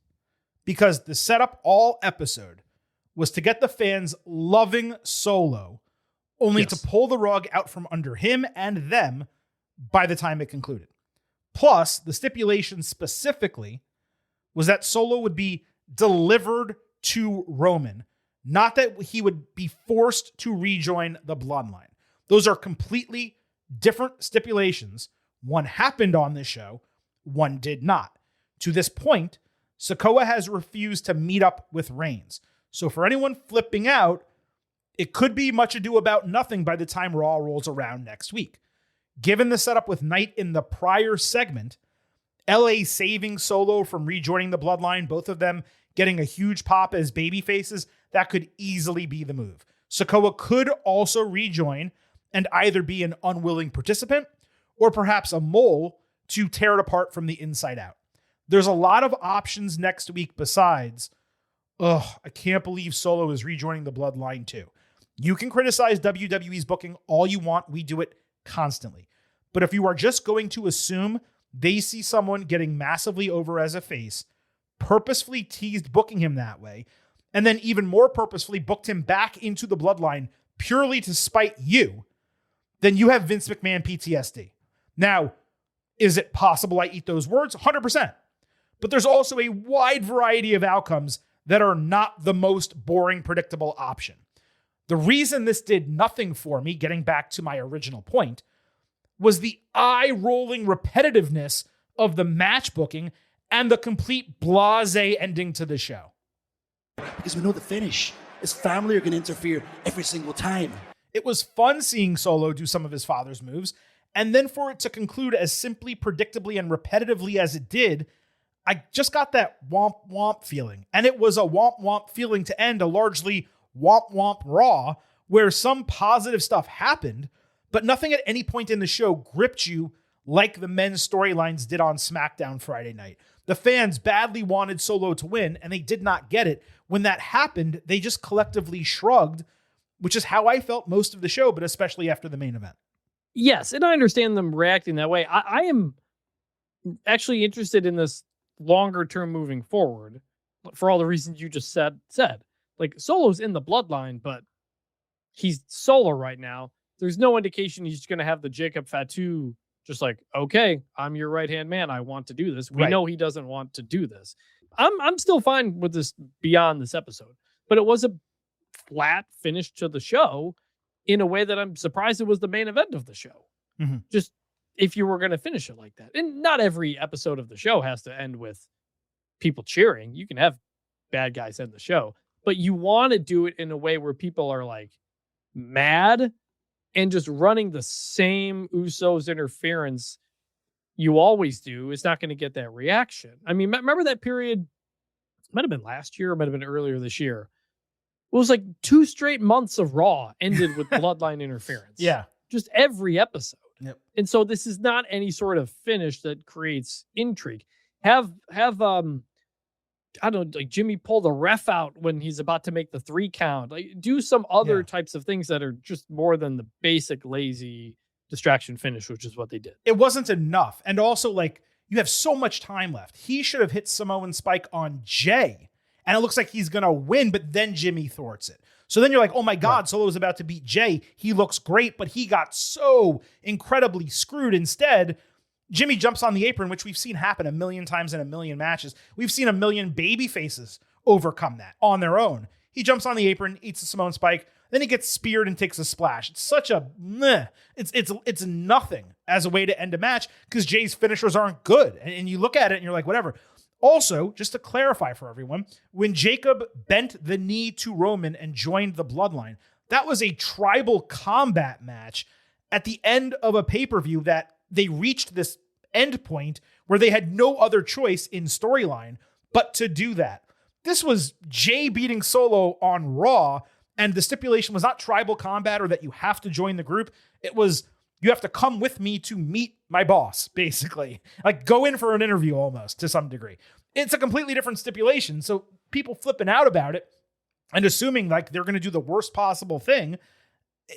Speaker 1: because the setup all episode was to get the fans loving Solo, only to pull the rug out from under him and them by the time it concluded. Plus, the stipulation specifically was that Solo would be delivered to Roman, not that he would be forced to rejoin the bloodline. Those are completely different stipulations. One happened on this show, one did not. To this point, Sikoa has refused to meet up with Reigns. So for anyone flipping out, it could be much ado about nothing by the time Raw rolls around next week. Given the setup with Knight in the prior segment, LA saving Solo from rejoining the bloodline, both of them getting a huge pop as baby faces, that could easily be the move. Sikoa could also rejoin and either be an unwilling participant or perhaps a mole to tear it apart from the inside out. There's a lot of options next week besides, I can't believe Solo is rejoining the bloodline too. You can criticize WWE's booking all you want. We do it constantly. But if you are just going to assume they see someone getting massively over as a face, purposefully teased booking him that way, and then even more purposefully booked him back into the bloodline purely to spite you, then you have Vince McMahon PTSD. Now, is it possible I eat those words? 100%. But there's also a wide variety of outcomes that are not the most boring, predictable option. The reason this did nothing for me, getting back to my original point, was the eye-rolling repetitiveness of the match booking and the complete blasé ending to the show.
Speaker 6: Because we know the finish. His family are going to interfere every single time.
Speaker 1: It was fun seeing Solo do some of his father's moves, and then for it to conclude as simply, predictably, and repetitively as it did, I just got that womp womp feeling. And it was a womp womp feeling to end a largely womp womp Raw, where some positive stuff happened, but nothing at any point in the show gripped you like the men's storylines did on SmackDown Friday night. The fans badly wanted Solo to win, and they did not get it. When that happened, they just collectively shrugged, which is how I felt most of the show, but especially after the main event.
Speaker 4: Yes, and I understand them reacting that way. I am actually interested in this longer term moving forward for all the reasons you just said. Like, Solo's in the bloodline, but he's Solo right now. There's no indication he's going to have the Jacob Fatu just like, okay, I'm your right-hand man. I want to do this. We know he doesn't want to do this. I'm still fine with this beyond this episode, but it was a flat finish to the show in a way that I'm surprised it was the main event of the show.
Speaker 1: Mm-hmm.
Speaker 4: Just if you were going to finish it like that. And not every episode of the show has to end with people cheering. You can have bad guys end the show, but you want to do it in a way where people are like mad and just running the same Usos interference you always do is not going to get that reaction. I mean, remember that period? It might have been last year, or might have been earlier this year. It was like 2 straight months of Raw ended with bloodline interference.
Speaker 1: Yeah.
Speaker 4: Just every episode.
Speaker 1: Yep.
Speaker 4: And so this is not any sort of finish that creates intrigue. Have I don't know, like Jimmy pull the ref out when he's about to make the 3 count. Like do some other types of things that are just more than the basic lazy distraction finish, which is what they did.
Speaker 1: It wasn't enough. And also, like, you have so much time left. He should have hit Samoan Spike on Jay. And it looks like he's going to win, but then Jimmy thwarts it. So then you're like, oh my God, Solo's about to beat Jay. He looks great, but he got so incredibly screwed. Instead, Jimmy jumps on the apron, which we've seen happen a million times in a million matches. We've seen a million baby faces overcome that on their own. He jumps on the apron, eats a Samoan Spike, then he gets speared and takes a splash. It's such a meh. It's nothing as a way to end a match because Jay's finishers aren't good. And you look at it and you're like, whatever. Also, just to clarify for everyone, when Jacob bent the knee to Roman and joined the Bloodline, that was a tribal combat match at the end of a pay-per-view that they reached this end point where they had no other choice in storyline but to do that. This was Jay beating Solo on Raw, and the stipulation was not tribal combat or that you have to join the group. It was, you have to come with me to meet my boss, basically. Like, go in for an interview almost, to some degree. It's a completely different stipulation, so people flipping out about it and assuming like they're going to do the worst possible thing,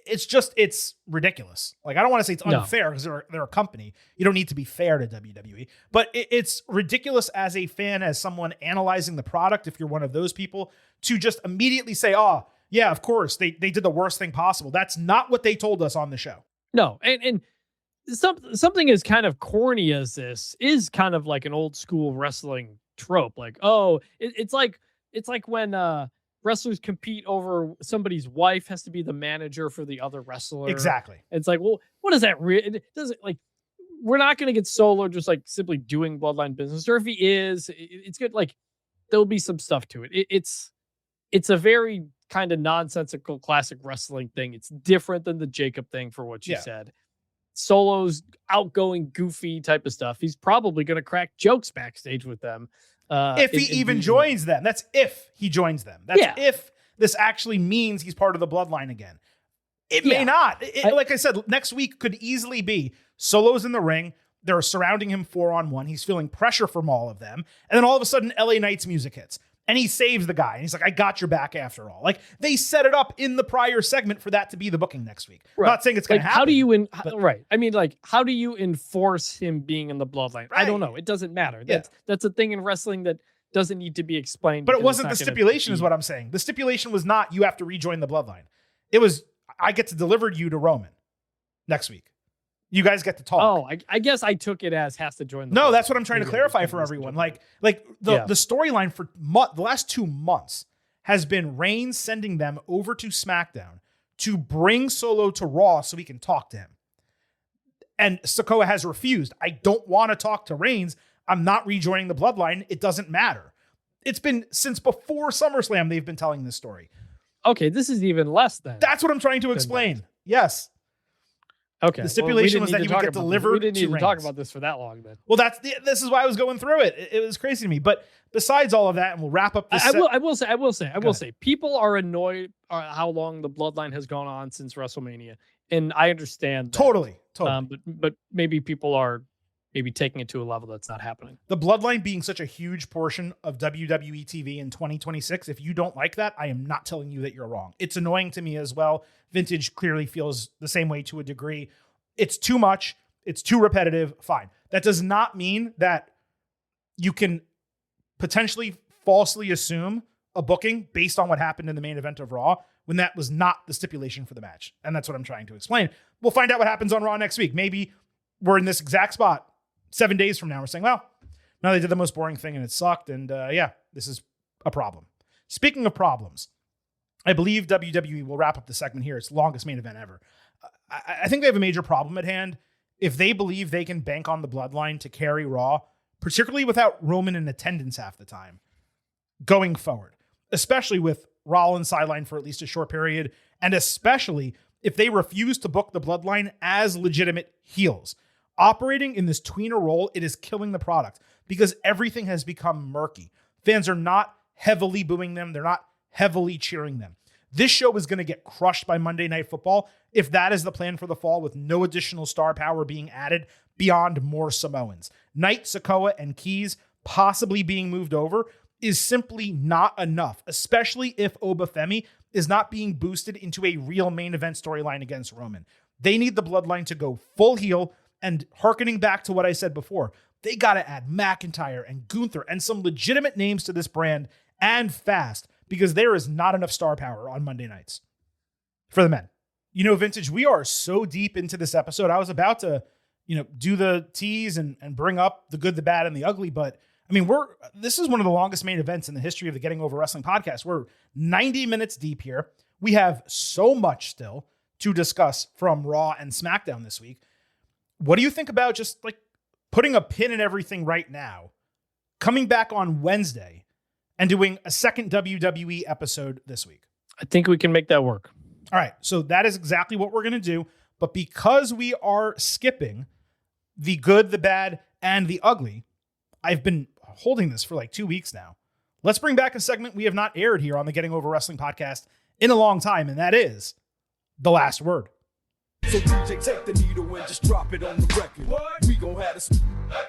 Speaker 1: it's ridiculous. Like, I don't want to say it's unfair because they're a company. You don't need to be fair to WWE, but it's ridiculous as a fan, as someone analyzing the product, if you're one of those people, to just immediately say, oh, yeah, of course, they did the worst thing possible. That's not what they told us on the show.
Speaker 4: No, and something as kind of corny as this is kind of like an old school wrestling trope. Like, oh, it's like when wrestlers compete over somebody's wife has to be the manager for the other wrestler.
Speaker 1: Exactly.
Speaker 4: It's like, well, what does that really? It doesn't, like, we're not going to get Solo just like simply doing bloodline business. Or if he is, it's good. Like, there'll be some stuff to it. It's a very kind of nonsensical classic wrestling thing. It's different than the Jacob thing, for what you said. Solo's outgoing, goofy type of stuff. He's probably going to crack jokes backstage with them.
Speaker 1: If he even joins them. That's if he joins them. That's if this actually means he's part of the bloodline again. It may not. Like I said, next week could easily be Solo's in the ring. They're surrounding him 4-on-1. He's feeling pressure from all of them. And then all of a sudden, LA Knight's music hits. And he saves the guy. And he's like, I got your back after all. Like, they set it up in the prior segment for that to be the booking next week. Right. I'm not saying it's going to happen.
Speaker 4: How do you, right. I mean, like, how do you enforce him being in the bloodline? Right. I don't know. It doesn't matter. That's a thing in wrestling that doesn't need to be explained.
Speaker 1: But it wasn't the stipulation is what I'm saying. The stipulation was not you have to rejoin the bloodline. It was, I get to deliver you to Roman next week. You guys get to talk.
Speaker 4: Oh, I guess I took it as has to join the
Speaker 1: No, that's what I'm trying to clarify for everyone. Like the storyline for the last 2 months has been Reigns sending them over to SmackDown to bring Solo to Raw so we can talk to him. And Sikoa has refused. I don't want to talk to Reigns. I'm not rejoining the bloodline. It doesn't matter. It's been since before SummerSlam they've been telling this story.
Speaker 4: Okay, this is even less than.
Speaker 1: That's what I'm trying to explain. Yes.
Speaker 4: Okay.
Speaker 1: The stipulation was that he would get delivered.
Speaker 4: We didn't
Speaker 1: need
Speaker 4: to talk about this for that long, then.
Speaker 1: Well, this is why I was going through it. It was crazy to me. But besides all of that, and we'll wrap up this.
Speaker 4: I will say, people are annoyed how long the bloodline has gone on since WrestleMania, and I understand that.
Speaker 1: Totally.
Speaker 4: But maybe people are taking it to a level that's not happening.
Speaker 1: The bloodline being such a huge portion of WWE TV in 2026, if you don't like that, I am not telling you that you're wrong. It's annoying to me as well. Vintage clearly feels the same way to a degree. It's too much. It's too repetitive. Fine. That does not mean that you can potentially falsely assume a booking based on what happened in the main event of Raw when that was not the stipulation for the match. And that's what I'm trying to explain. We'll find out what happens on Raw next week. Maybe we're in this exact spot 7 days from now. We're saying, well, no, they did the most boring thing and it sucked. And this is a problem. Speaking of problems, I believe WWE will wrap up the segment here. It's the longest main event ever. I think they have a major problem at hand. If they believe they can bank on the bloodline to carry Raw, particularly without Roman in attendance half the time, going forward, especially with Rollins sidelined for at least a short period, and especially if they refuse to book the bloodline as legitimate heels. Operating in this tweener role, it is killing the product because everything has become murky. Fans are not heavily booing them. They're not heavily cheering them. This show is going to get crushed by Monday Night Football if that is the plan for the fall, with no additional star power being added beyond more Samoans. Knight, Sikoa, and Keys possibly being moved over is simply not enough, especially if Obafemi is not being boosted into a real main event storyline against Roman. They need the bloodline to go full heel, and hearkening back to what I said before, they got to add McIntyre and Gunther and some legitimate names to this brand, and fast, because there is not enough star power on Monday nights for the men. Vintage, we are so deep into this episode. I was about to, do the tease and bring up the good, the bad, and the ugly, but this is one of the longest main events in the history of the Getting Over Wrestling podcast. We're 90 minutes deep here. We have so much still to discuss from Raw and SmackDown this week. What do you think about just like putting a pin in everything right now, coming back on Wednesday and doing a second WWE episode this week?
Speaker 4: I think we can make that work.
Speaker 1: All right. So that is exactly what we're going to do. But because we are skipping the good, the bad, and the ugly, I've been holding this for like 2 weeks now. Let's bring back a segment we have not aired here on the Getting Over Wrestling podcast in a long time, and that is The Last Word.
Speaker 2: So DJ, take the needle and just drop it on the record. We gon' have this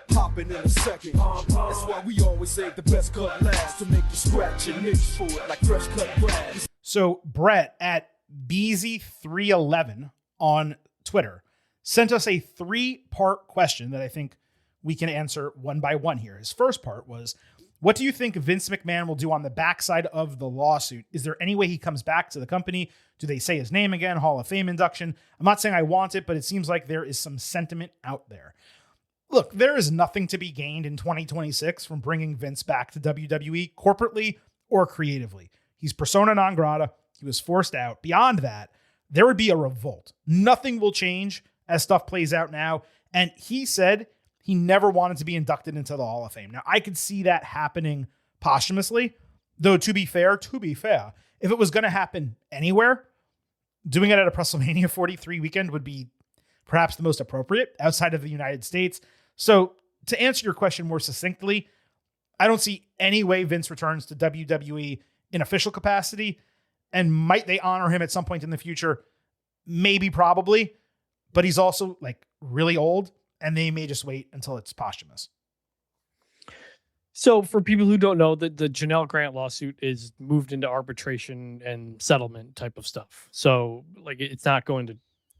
Speaker 2: popping in a second. That's why we always save the best cut last, to make you scratch and itch for it like fresh cut grass.
Speaker 1: So Brett at BZ311 on Twitter sent us a 3-part question that I think we can answer one by one here. His first part was, what do you think Vince McMahon will do on the backside of the lawsuit? Is there any way he comes back to the company? Do they say his name again? Hall of Fame induction? I'm not saying I want it, but it seems like there is some sentiment out there. Look, there is nothing to be gained in 2026 from bringing Vince back to WWE corporately or creatively. He's persona non grata. He was forced out. Beyond that, there would be a revolt. Nothing will change as stuff plays out now. And he said he never wanted to be inducted into the Hall of Fame. Now, I could see that happening posthumously, though to be fair, if it was going to happen anywhere, doing it at a WrestleMania 43 weekend would be perhaps the most appropriate outside of the United States. So to answer your question more succinctly, I don't see any way Vince returns to WWE in official capacity. And might they honor him at some point in the future? Maybe, probably. But he's also like really old, and they may just wait until it's posthumous.
Speaker 4: So for people who don't know, the Janelle Grant lawsuit is moved into arbitration and settlement type of stuff. So like it's not going to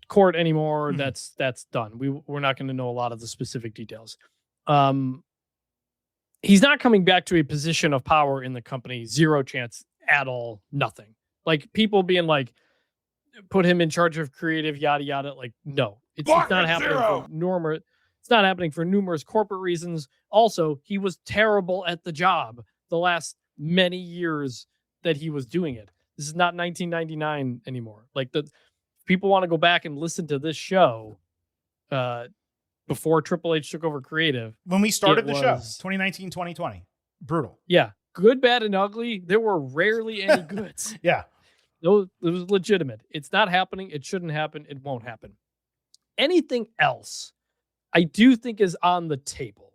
Speaker 4: court anymore. Mm-hmm. That's done. We're not going to know a lot of the specific details. He's not coming back to a position of power in the company. Zero chance at all. Nothing. Like people being like, put him in charge of creative, yada yada. Like, no, it's not happening for numerous. It's not happening for numerous corporate reasons. Also, he was terrible at the job the last many years that he was doing it. This is not 1999 anymore. Like people want to go back and listen to this show before Triple H took over creative.
Speaker 1: When we started the show, 2019, 2020, brutal.
Speaker 4: Yeah. Good, bad, and ugly. There were rarely any goods.
Speaker 1: Yeah.
Speaker 4: It was legitimate. It's not happening. It shouldn't happen. It won't happen. Anything else, I do think is on the table.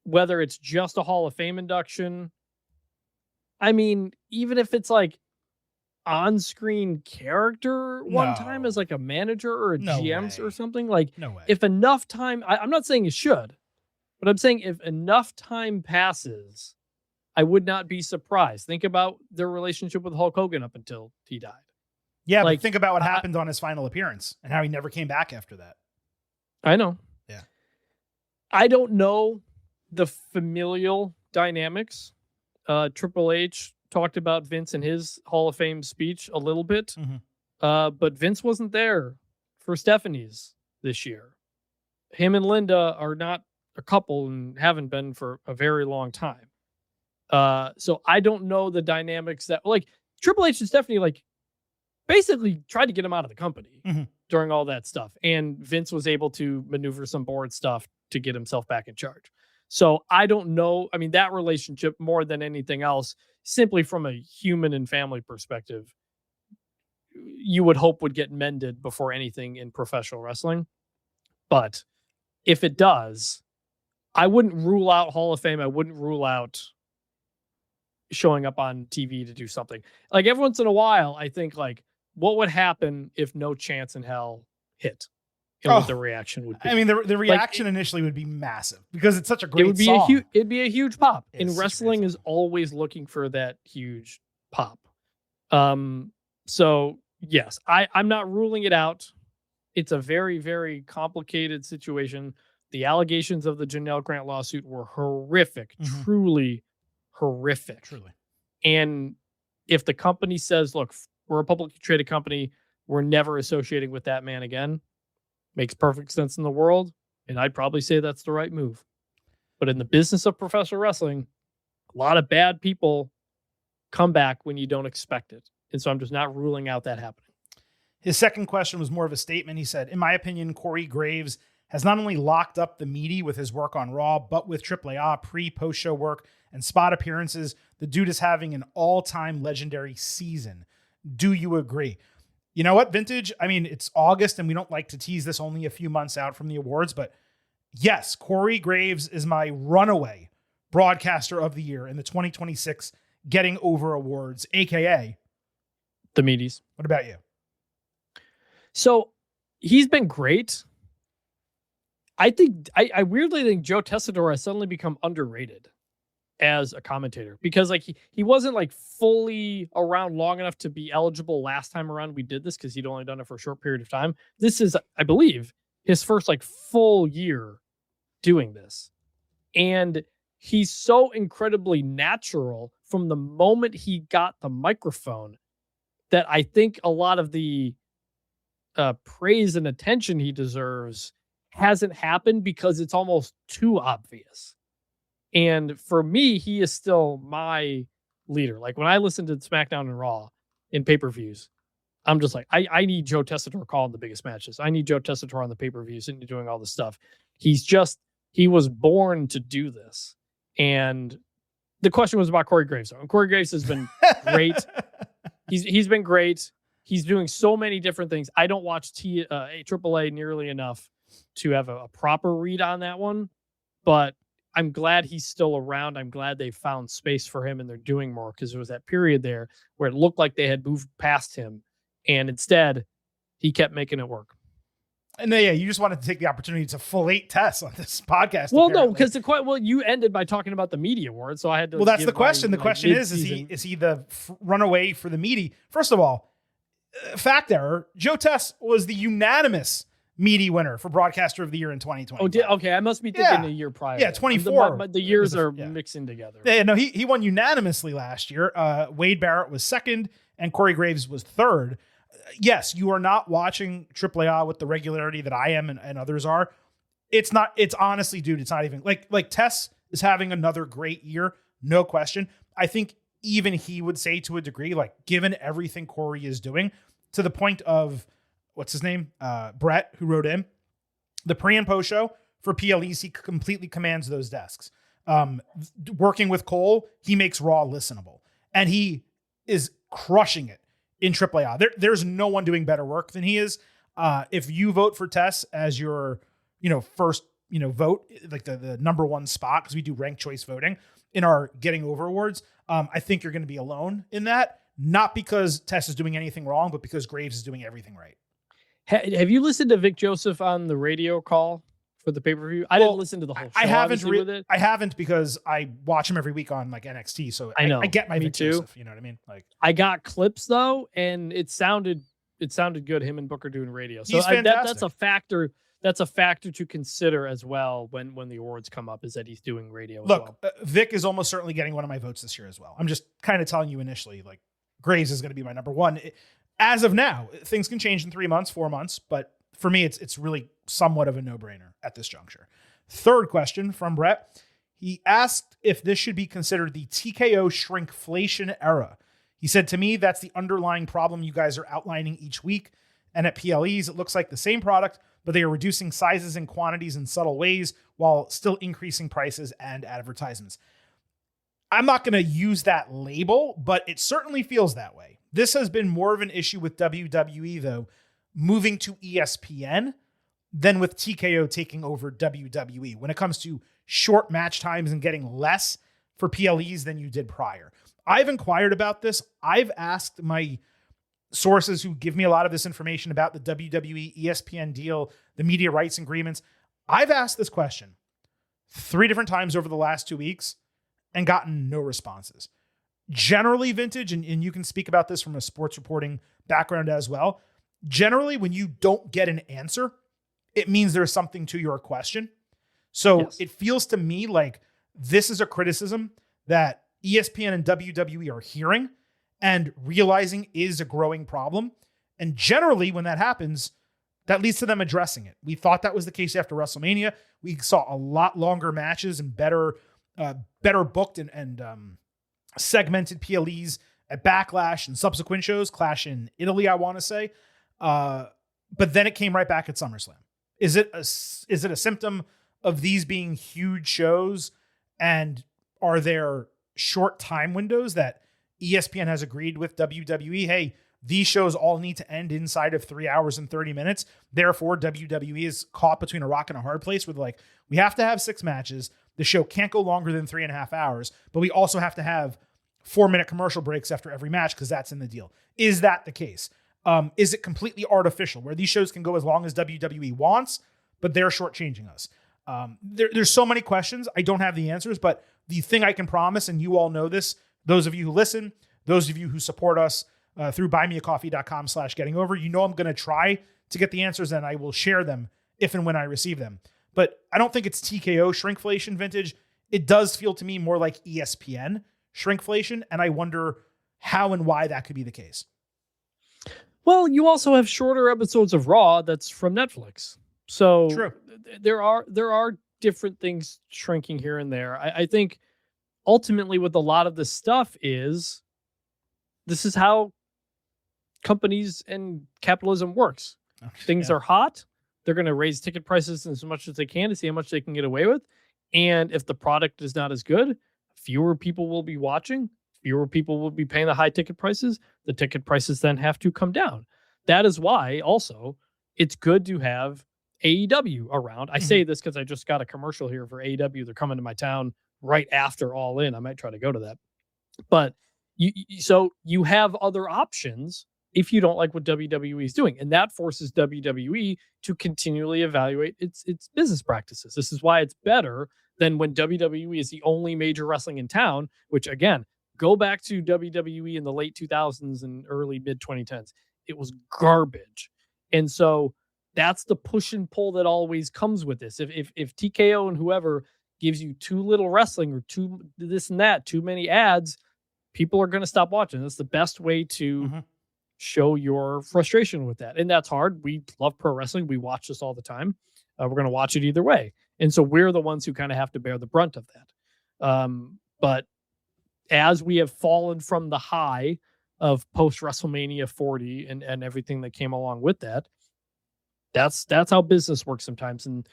Speaker 4: Whether it's just a Hall of Fame induction. I mean, even if it's like on-screen character one time as like a manager or a GM or something, like
Speaker 1: no way.
Speaker 4: If enough time, I'm not saying you should, but I'm saying if enough time passes, I would not be surprised. Think about their relationship with Hulk Hogan up until he died.
Speaker 1: Yeah, like, but think about what happened on his final appearance and how he never came back after that.
Speaker 4: I know.
Speaker 1: Yeah.
Speaker 4: I don't know the familial dynamics. Triple H talked about Vince in his Hall of Fame speech a little bit. Mm-hmm. But Vince wasn't there for Stephanie's this year. Him and Linda are not a couple and haven't been for a very long time. So I don't know the dynamics that like Triple H and Stephanie like basically tried to get him out of the company during all that stuff. And Vince was able to maneuver some board stuff to get himself back in charge. So I don't know. I mean, that relationship more than anything else, simply from a human and family perspective, you would hope would get mended before anything in professional wrestling. But if it does, I wouldn't rule out Hall of Fame. I wouldn't rule out showing up on TV to do something. Like every once in a while, I think like, what would happen if No Chance in Hell hit? And what the reaction would be.
Speaker 1: I mean, the reaction initially would be massive because it's such a great song.
Speaker 4: It'd be a huge pop. And wrestling is always looking for that huge pop. So yes, I'm not ruling it out. It's a very, very complicated situation. The allegations of the Janelle Grant lawsuit were horrific, truly horrific.
Speaker 1: Truly.
Speaker 4: And if the company says, look, we're a publicly traded company, we're never associating with that man again, makes perfect sense in the world. And I'd probably say that's the right move. But in the business of professional wrestling, a lot of bad people come back when you don't expect it. And so I'm just not ruling out that happening.
Speaker 1: His second question was more of a statement. He said, in my opinion, Corey Graves has not only locked up the meaty with his work on Raw, but with AAA pre-post show work and spot appearances, the dude is having an all-time legendary season. Do you agree? You know what, Vintage? I mean, it's August and we don't like to tease this only a few months out from the awards, but yes, Corey Graves is my runaway broadcaster of the year in the 2026 Getting Over Awards, aka
Speaker 4: the Meaties.
Speaker 1: What about you?
Speaker 4: So he's been great. I weirdly think Joe Tessitore has suddenly become underrated as a commentator because like he wasn't like fully around long enough to be eligible last time around we did this because he'd only done it for a short period of time. This is, I believe, his first like full year doing this. And he's so incredibly natural from the moment he got the microphone that I think a lot of the praise and attention he deserves hasn't happened because it's almost too obvious. And for me, he is still my leader. Like when I listen to SmackDown and Raw in pay-per-views, I'm just like, I need Joe Tessitore calling the biggest matches. I need Joe Tessitore on the pay-per-views and doing all this stuff. He was born to do this. And the question was about Corey Graves. And Corey Graves has been great. He's been great. He's doing so many different things. I don't watch AAA nearly enough to have a proper read on that one, but I'm glad he's still around. I'm glad they found space for him and they're doing more because there was that period there where it looked like they had moved past him, and instead he kept making it work.
Speaker 1: And yeah, you just wanted to take the opportunity to full-ate Tess on this podcast.
Speaker 4: Well, no, because you ended by talking about the media award, so I had to.
Speaker 1: Well, that's the question. The question is he the runaway for the meaty? First of all, fact error. Joe Tess was the unanimous meaty winner for Broadcaster of the Year in 2020.
Speaker 4: Oh, okay. I must be thinking the year prior.
Speaker 1: Yeah, 24.
Speaker 4: The years are mixing together.
Speaker 1: Yeah, no, he won unanimously last year. Wade Barrett was second, and Corey Graves was third. Yes, you are not watching AAA with the regularity that I am and others are. It's honestly, dude, it's not even like Tess is having another great year. No question. I think even he would say to a degree, like given everything Corey is doing to the point of, what's his name? Brett, who wrote in the pre and post show for PLEs. He completely commands those desks. Working with Cole, he makes Raw listenable, and he is crushing it in AAA. There's no one doing better work than he is. If you vote for Tess as your, first, vote, like the number one spot, because we do ranked choice voting in our Getting Over Awards, I think you're going to be alone in that. Not because Tess is doing anything wrong, but because Graves is doing everything right.
Speaker 4: Have you listened to Vic Joseph on the radio call for the pay-per-view? I didn't listen to the whole show.
Speaker 1: I haven't because I watch him every week on like NXT. So I get my Vic Joseph, you know what I mean? Like
Speaker 4: I got clips though, and it sounded good. Him and Booker doing radio. So that's a factor. That's a factor to consider as well when the awards come up, is that he's doing radio.
Speaker 1: Look, Vic is almost certainly getting one of my votes this year as well. I'm just kind of telling you initially, like Graves is going to be my number one. As of now, things can change in 3 months, 4 months, but for me, it's really somewhat of a no-brainer at this juncture. Third question from Brett. He asked if this should be considered the TKO shrinkflation era. He said, to me, that's the underlying problem you guys are outlining each week. And at PLEs, it looks like the same product, but they are reducing sizes and quantities in subtle ways while still increasing prices and advertisements. I'm not going to use that label, but it certainly feels that way. This has been more of an issue with WWE, though, moving to ESPN than with TKO taking over WWE when it comes to short match times and getting less for PLEs than you did prior. I've inquired about this. I've asked my sources who give me a lot of this information about the WWE ESPN deal, the media rights agreements. I've asked this question 3 different times over the last 2 weeks and gotten no responses. Generally, Vintage, and you can speak about this from a sports reporting background as well. Generally, when you don't get an answer, it means there's something to your question. So It feels to me like this is a criticism that ESPN and WWE are hearing and realizing is a growing problem. And generally, when that happens, that leads to them addressing it. We thought that was the case after WrestleMania. We saw a lot longer matches and better booked and segmented PLEs at Backlash and subsequent shows. Clash in Italy, I want to say. But then it came right back at SummerSlam. Is it a symptom of these being huge shows? And are there short time windows that ESPN has agreed with WWE? Hey, these shows all need to end inside of 3 hours and 30 minutes. Therefore, WWE is caught between a rock and a hard place where like, we have to have 6 matches. The show can't go longer than 3.5 hours, but we also have to have 4-minute commercial breaks after every match because that's in the deal. Is that the case? Is it completely artificial where these shows can go as long as WWE wants, but they're shortchanging us? There's so many questions. I don't have the answers, but the thing I can promise, and you all know this, those of you who listen, those of you who support us through buymeacoffee.com/gettingover, you know I'm going to try to get the answers and I will share them if and when I receive them. But I don't think it's TKO shrinkflation, Vintage. It does feel to me more like ESPN shrinkflation, and I wonder how and why that could be the case.
Speaker 4: Well, you also have shorter episodes of Raw that's from Netflix. So
Speaker 1: True.
Speaker 4: There are different things shrinking here and there. I think ultimately with a lot of this stuff this is how companies and capitalism works. Things are hot. They're going to raise ticket prices as much as they can to see how much they can get away with. And if the product is not as good, fewer people will be watching. Fewer people will be paying the high ticket prices. The ticket prices then have to come down. That is why also it's good to have AEW around. I say this because I just got a commercial here for AEW. They're coming to my town right after All In. I might try to go to that. But you have other options if you don't like what WWE is doing. And that forces WWE to continually evaluate its business practices. This is why it's better than when WWE is the only major wrestling in town, which again, go back to WWE in the late 2000s and early mid 2010s. It was garbage. And so that's the push and pull that always comes with this. If TKO and whoever gives you too little wrestling or too this and that, too many ads, people are going to stop watching. That's the best way to show your frustration with that. And that's hard. We love pro wrestling. We watch this all the time. We're going to watch it either way. And so we're the ones who kind of have to bear the brunt of that. But as we have fallen from the high of post WrestleMania 40 and everything that came along with that, that's how business works sometimes. And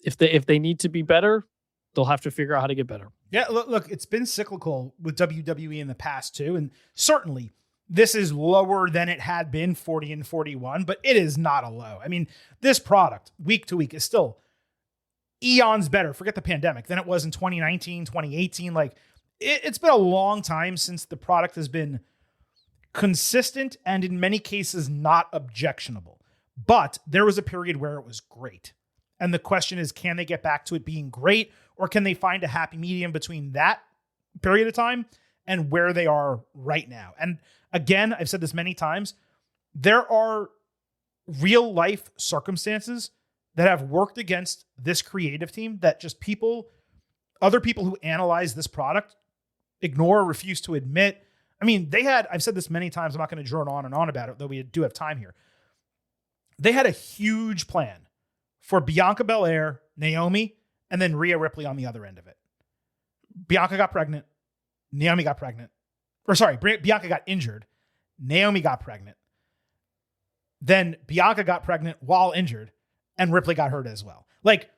Speaker 4: if they need to be better, they'll have to figure out how to get better.
Speaker 1: Yeah, look, it's been cyclical with WWE in the past too, and certainly this is lower than it had been 40 and 41, but it is not a low. I mean, this product week to week is still eons better. Forget the pandemic than it was in 2019, 2018. Like it's been a long time since the product has been consistent and in many cases not objectionable. But there was a period where it was great. And the question is, can they get back to it being great, or can they find a happy medium between that period of time and where they are right now? And again, I've said this many times, there are real life circumstances that have worked against this creative team that just other people who analyze this product ignore, refuse to admit. I mean, I've said this many times, I'm not going to drone on and on about it, though we do have time here. They had a huge plan for Bianca Belair, Naomi, and then Rhea Ripley on the other end of it. Bianca got pregnant. Naomi got pregnant. Bianca got injured. Naomi got pregnant. Then Bianca got pregnant while injured, and Ripley got hurt as well. Like,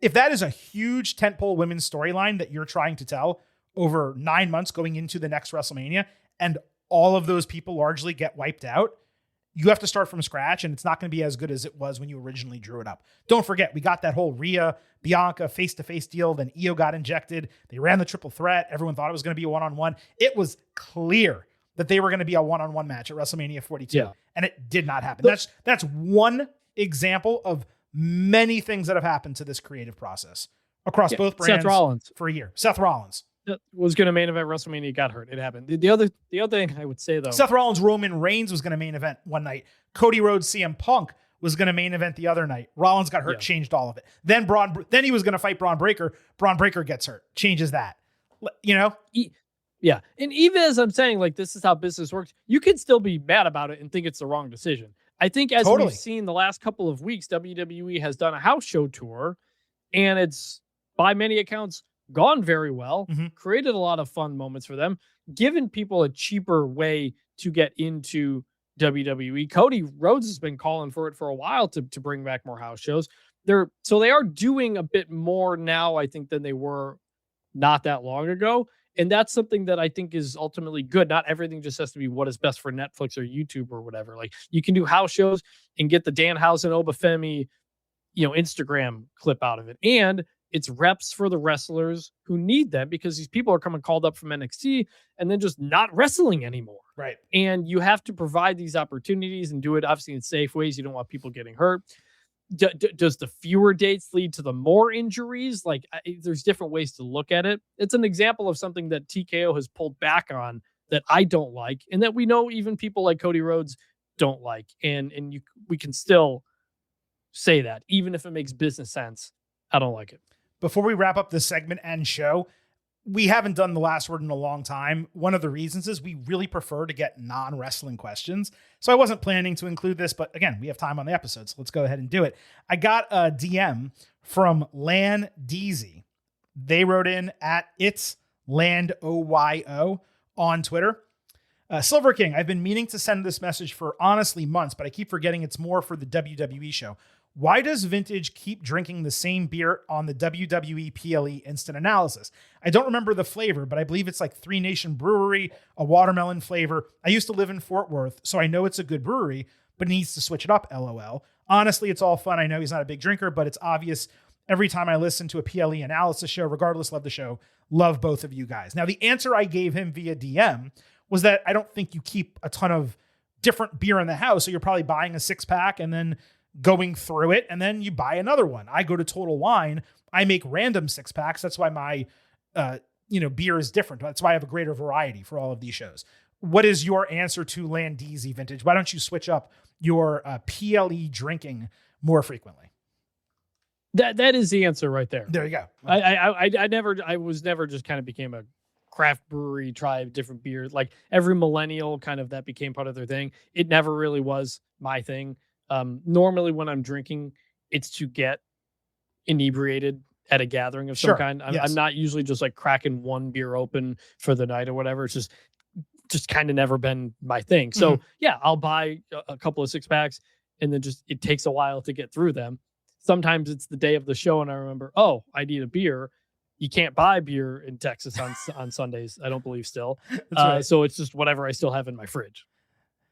Speaker 1: if that is a huge tentpole women's storyline that you're trying to tell over 9 months going into the next WrestleMania, and all of those people largely get wiped out, You have to start from scratch, and it's not going to be as good as it was when you originally drew it up. Don't forget, we got that whole Rhea, Bianca face-to-face deal. Then Io got injected. They ran the triple threat. Everyone thought it was going to be a one-on-one. It was clear that they were going to be a one-on-one match at WrestleMania 42, and it did not happen. That's one example of many things that have happened to this creative process across both brands.
Speaker 4: Seth Rollins
Speaker 1: for a year. Seth Rollins
Speaker 4: was going to main event WrestleMania, got hurt. It happened. The other thing I would say though,
Speaker 1: Seth Rollins, Roman Reigns was going to main event one night. Cody Rhodes, CM Punk was going to main event the other night. Rollins got hurt, changed all of it. Then he was going to fight Braun Breaker. Braun Breaker gets hurt, changes that. You know?
Speaker 4: Yeah. And even as I'm saying, like, this is how business works, you can still be mad about it and think it's the wrong decision. I think as we've seen the last couple of weeks, WWE has done a house show tour, and it's by many accounts gone very well, created a lot of fun moments for them, given people a cheaper way to get into WWE. Cody Rhodes has been calling for it for a while to bring back more house shows. So they are doing a bit more now, I think, than they were not that long ago. And that's something that I think is ultimately good. Not everything just has to be what is best for Netflix or YouTube or whatever. Like, you can do house shows and get the Danhausen, Obafemi, Instagram clip out of it. And it's reps for the wrestlers who need them, because these people are coming called up from NXT and then just not wrestling anymore.
Speaker 1: Right.
Speaker 4: And you have to provide these opportunities and do it obviously in safe ways. You don't want people getting hurt. Does the fewer dates lead to the more injuries? Like, there's different ways to look at it. It's an example of something that TKO has pulled back on that I don't like, and that we know even people like Cody Rhodes don't like. We can still say that, even if it makes business sense. I don't like it.
Speaker 1: Before we wrap up this segment and show, we haven't done the last word in a long time. One of the reasons is we really prefer to get non-wrestling questions. So I wasn't planning to include this, but again, we have time on the episode, so let's go ahead and do it. I got a DM from Lan Deezy. They wrote in at It's Land OYO on Twitter. Silver King, I've been meaning to send this message for honestly months, but I keep forgetting it's more for the WWE show. Why does Vintage keep drinking the same beer on the WWE PLE Instant Analysis? I don't remember the flavor, but I believe it's like Three Nation Brewery, a watermelon flavor. I used to live in Fort Worth, so I know it's a good brewery, but he needs to switch it up, LOL. Honestly, it's all fun. I know he's not a big drinker, but it's obvious every time I listen to a PLE analysis show. Regardless, love the show. Love both of you guys. Now, the answer I gave him via DM was that I don't think you keep a ton of different beer in the house, so you're probably buying a 6-pack and then going through it, and then you buy another one. I go to Total Wine. I make random 6-packs. That's why my beer is different. That's why I have a greater variety for all of these shows. What is your answer to Landeezy, Vintage? Why don't you switch up your PLE drinking more frequently?
Speaker 4: That is the answer right there.
Speaker 1: There you go.
Speaker 4: I was never just kind of became a craft brewery, try different beers. Like, every millennial kind of that became part of their thing. It never really was my thing. Normally when I'm drinking, it's to get inebriated at a gathering of some kind. I'm not usually just like cracking one beer open for the night or whatever. It's just kind of never been my thing. So yeah, I'll buy a couple of 6-packs, and then it takes a while to get through them. Sometimes it's the day of the show and I remember, oh, I need a beer. You can't buy beer in Texas on Sundays, I don't believe still. Right. So it's just whatever I still have in my fridge.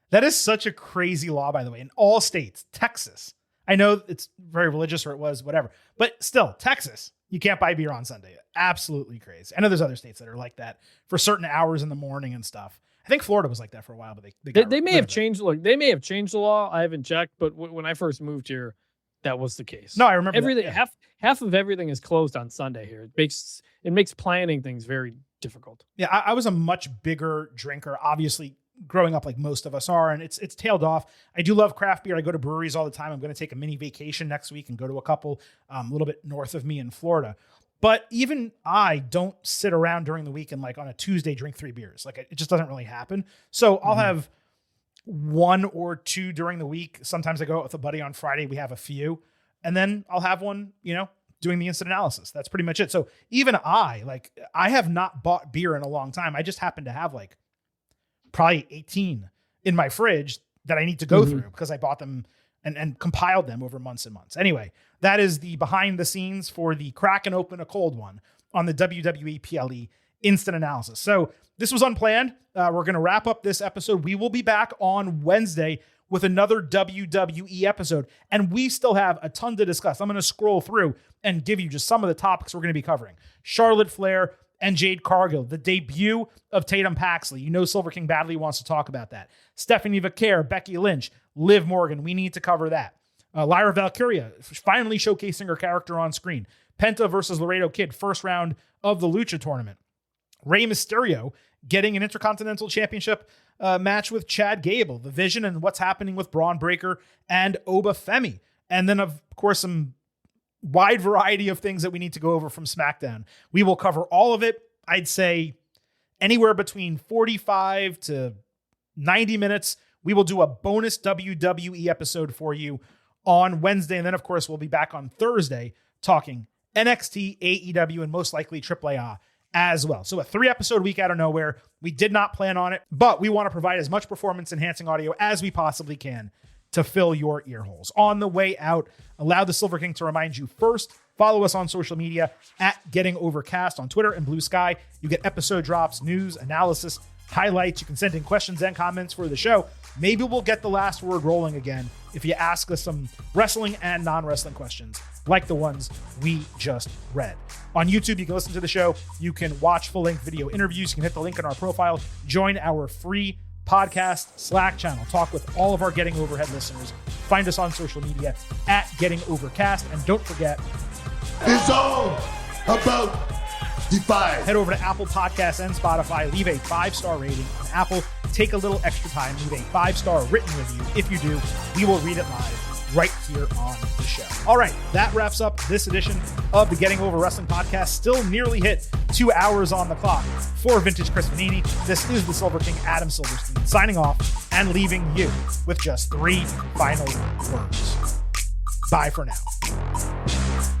Speaker 1: That is such a crazy law, by the way, in all states. Texas, I know it's very religious, or it was, whatever, but still, Texas, you can't buy beer on Sunday. Absolutely crazy. I know there's other states that are like that for certain hours in the morning and stuff. I think Florida was like that for a while, but
Speaker 4: they may have changed. Look, they may have changed the law. I haven't checked, but when I first moved here, that was the case.
Speaker 1: No, I remember
Speaker 4: everything.
Speaker 1: That, yeah.
Speaker 4: Half of everything is closed on Sunday here. It makes planning things very difficult.
Speaker 1: Yeah, I was a much bigger drinker, obviously, growing up like most of us are, and it's tailed off. I do love craft beer. I go to breweries all the time. I'm going to take a mini vacation next week and go to a couple a little bit north of me in Florida. But even I don't sit around during the week and like on a Tuesday drink 3 beers. Like, it just doesn't really happen. So I'll have 1 or 2 during the week. Sometimes I go out with a buddy on Friday. We have a few, and then I'll have one, doing the instant analysis. That's pretty much it. So even I have not bought beer in a long time. I just happen to have like probably 18 in my fridge that I need to go through because I bought them and compiled them over months and months. Anyway, that is the behind the scenes for the crack and open a cold one on the WWE PLE instant analysis. So this was unplanned. We're going to wrap up this episode. We will be back on Wednesday with another WWE episode. And we still have a ton to discuss. I'm going to scroll through and give you just some of the topics we're going to be covering. Charlotte Flair and Jade Cargill, the debut of Tatum Paxley. You know Silver King badly wants to talk about that. Stephanie Vaquer, Becky Lynch, Liv Morgan. We need to cover that. Lyra Valkyria finally showcasing her character on screen. Penta versus Laredo Kid, first round of the Lucha tournament. Rey Mysterio getting an Intercontinental Championship match with Chad Gable. The Vision and what's happening with Braun Breaker and Oba Femi. And then, of course, some wide variety of things that we need to go over from SmackDown. We will cover all of it. I'd say anywhere between 45 to 90 minutes. We will do a bonus WWE episode for you on Wednesday. And then, of course, we'll be back on Thursday talking NXT, AEW, and most likely AAA as well. So a 3-episode week out of nowhere. We did not plan on it, but we want to provide as much performance-enhancing audio as we possibly can to fill your ear holes. On the way out, allow the Silver King to remind you first, follow us on social media at Getting Overcast on Twitter and Blue Sky. You get episode drops, news, analysis, highlights. You can send in questions and comments for the show. Maybe we'll get the last word rolling again if you ask us some wrestling and non-wrestling questions like the ones we just read. On YouTube, you can listen to the show. You can watch full-length video interviews. You can hit the link in our profile. Join our free podcast Slack channel. Talk with all of our Getting Overhead listeners. Find us on social media at Getting Overcast. And don't forget,
Speaker 3: It's all about Defy.
Speaker 1: head over to Apple Podcasts and Spotify. Leave a 5-star rating on Apple. Take a little extra time. Leave a 5-star written review. If you do, we will read it live right here on the show. All right, that wraps up this edition of the Getting Over Wrestling podcast. Still nearly hit 2 hours on the clock for Vintage Chris Vanini. This is the Silver King, Adam Silverstein, signing off and leaving you with just 3 final words. Bye for now.